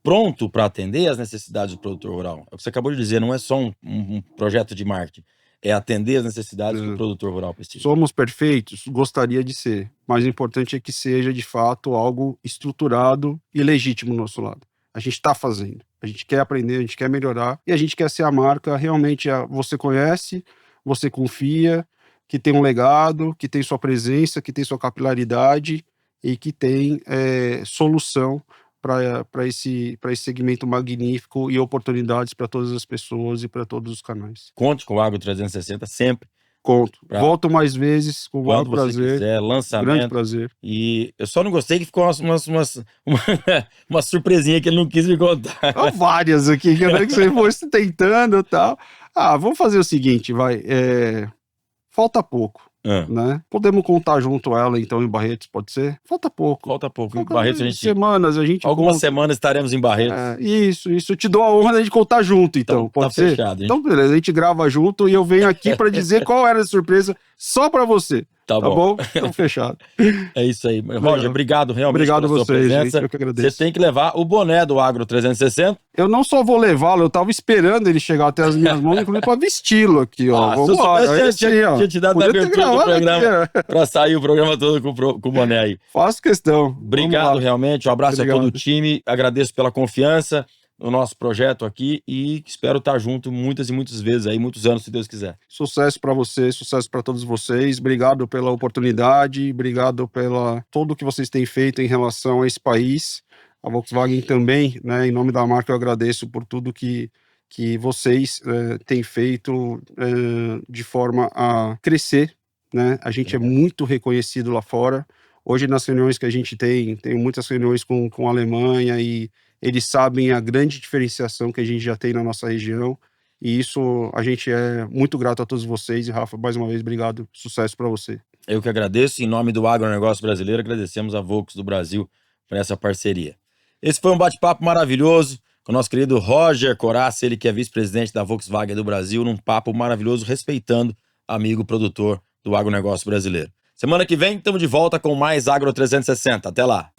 pronto para atender as necessidades do produtor rural. É o que você acabou de dizer, não é só um projeto de marketing, é atender as necessidades que o produtor rural precisa. Somos perfeitos? Gostaria de ser, mas o importante é que seja, de fato, algo estruturado e legítimo do nosso lado. A gente está fazendo, a gente quer aprender, a gente quer melhorar, e a gente quer ser a marca realmente, você conhece, você confia, que tem um legado, que tem sua presença, que tem sua capilaridade e que tem solução para esse segmento magnífico e oportunidades para todas as pessoas e para todos os canais. Conte com o Agro 360 sempre. Conto. Volto mais vezes com o maior Quando você prazer. quiser, lançamento. Grande prazer. E eu só não gostei que ficou uma surpresinha que ele não quis me contar. Há várias aqui, que eu quero que você fosse tentando e tal. Vamos fazer o seguinte, vai. Falta pouco. Né? Podemos contar junto a ela, então, em Barretos, pode ser? Falta pouco. Falta pouco. Em Barretos, semanas, a gente algumas semanas estaremos em Barretos. Isso. Eu te dou a honra de a gente contar junto, então. Pode ser? Fechado, então, beleza, a gente grava junto e eu venho aqui para dizer qual era a surpresa só para você. Tá bom? Então, fechado. É isso aí. Roger, obrigado realmente. Obrigado a pela vocês, sua presença. gente. Eu que agradeço. Você tem que levar o boné do Agro 360. Eu não só vou levá-lo, eu tava esperando ele chegar até as minhas mãos, inclusive para vesti-lo aqui, ó. Vamos lá. Eu tinha te dado a abertura do programa para sair o programa todo com o boné aí. Faço questão. Obrigado realmente. Um abraço a todo o time. Agradeço pela confiança no nosso projeto aqui e espero estar junto muitas e muitas vezes aí, muitos anos, se Deus quiser. Sucesso para você, sucesso para todos vocês. Obrigado pela oportunidade, obrigado pela tudo que vocês têm feito em relação a esse país. A Volkswagen também, né, em nome da marca, eu agradeço por tudo que vocês têm feito de forma a crescer, né? A gente é muito reconhecido lá fora. Hoje, nas reuniões que a gente tem muitas reuniões com a Alemanha e eles sabem a grande diferenciação que a gente já tem na nossa região, e isso a gente é muito grato a todos vocês. E Rafa, mais uma vez, obrigado, sucesso para você. Eu que agradeço, em nome do agronegócio brasileiro, agradecemos a Volks do Brasil por essa parceria. Esse foi um bate-papo maravilhoso com o nosso querido Roger Corazza, ele que é vice-presidente da Volkswagen do Brasil, num papo maravilhoso, respeitando amigo produtor do agronegócio brasileiro. Semana que vem, estamos de volta com mais Agro 360. Até lá!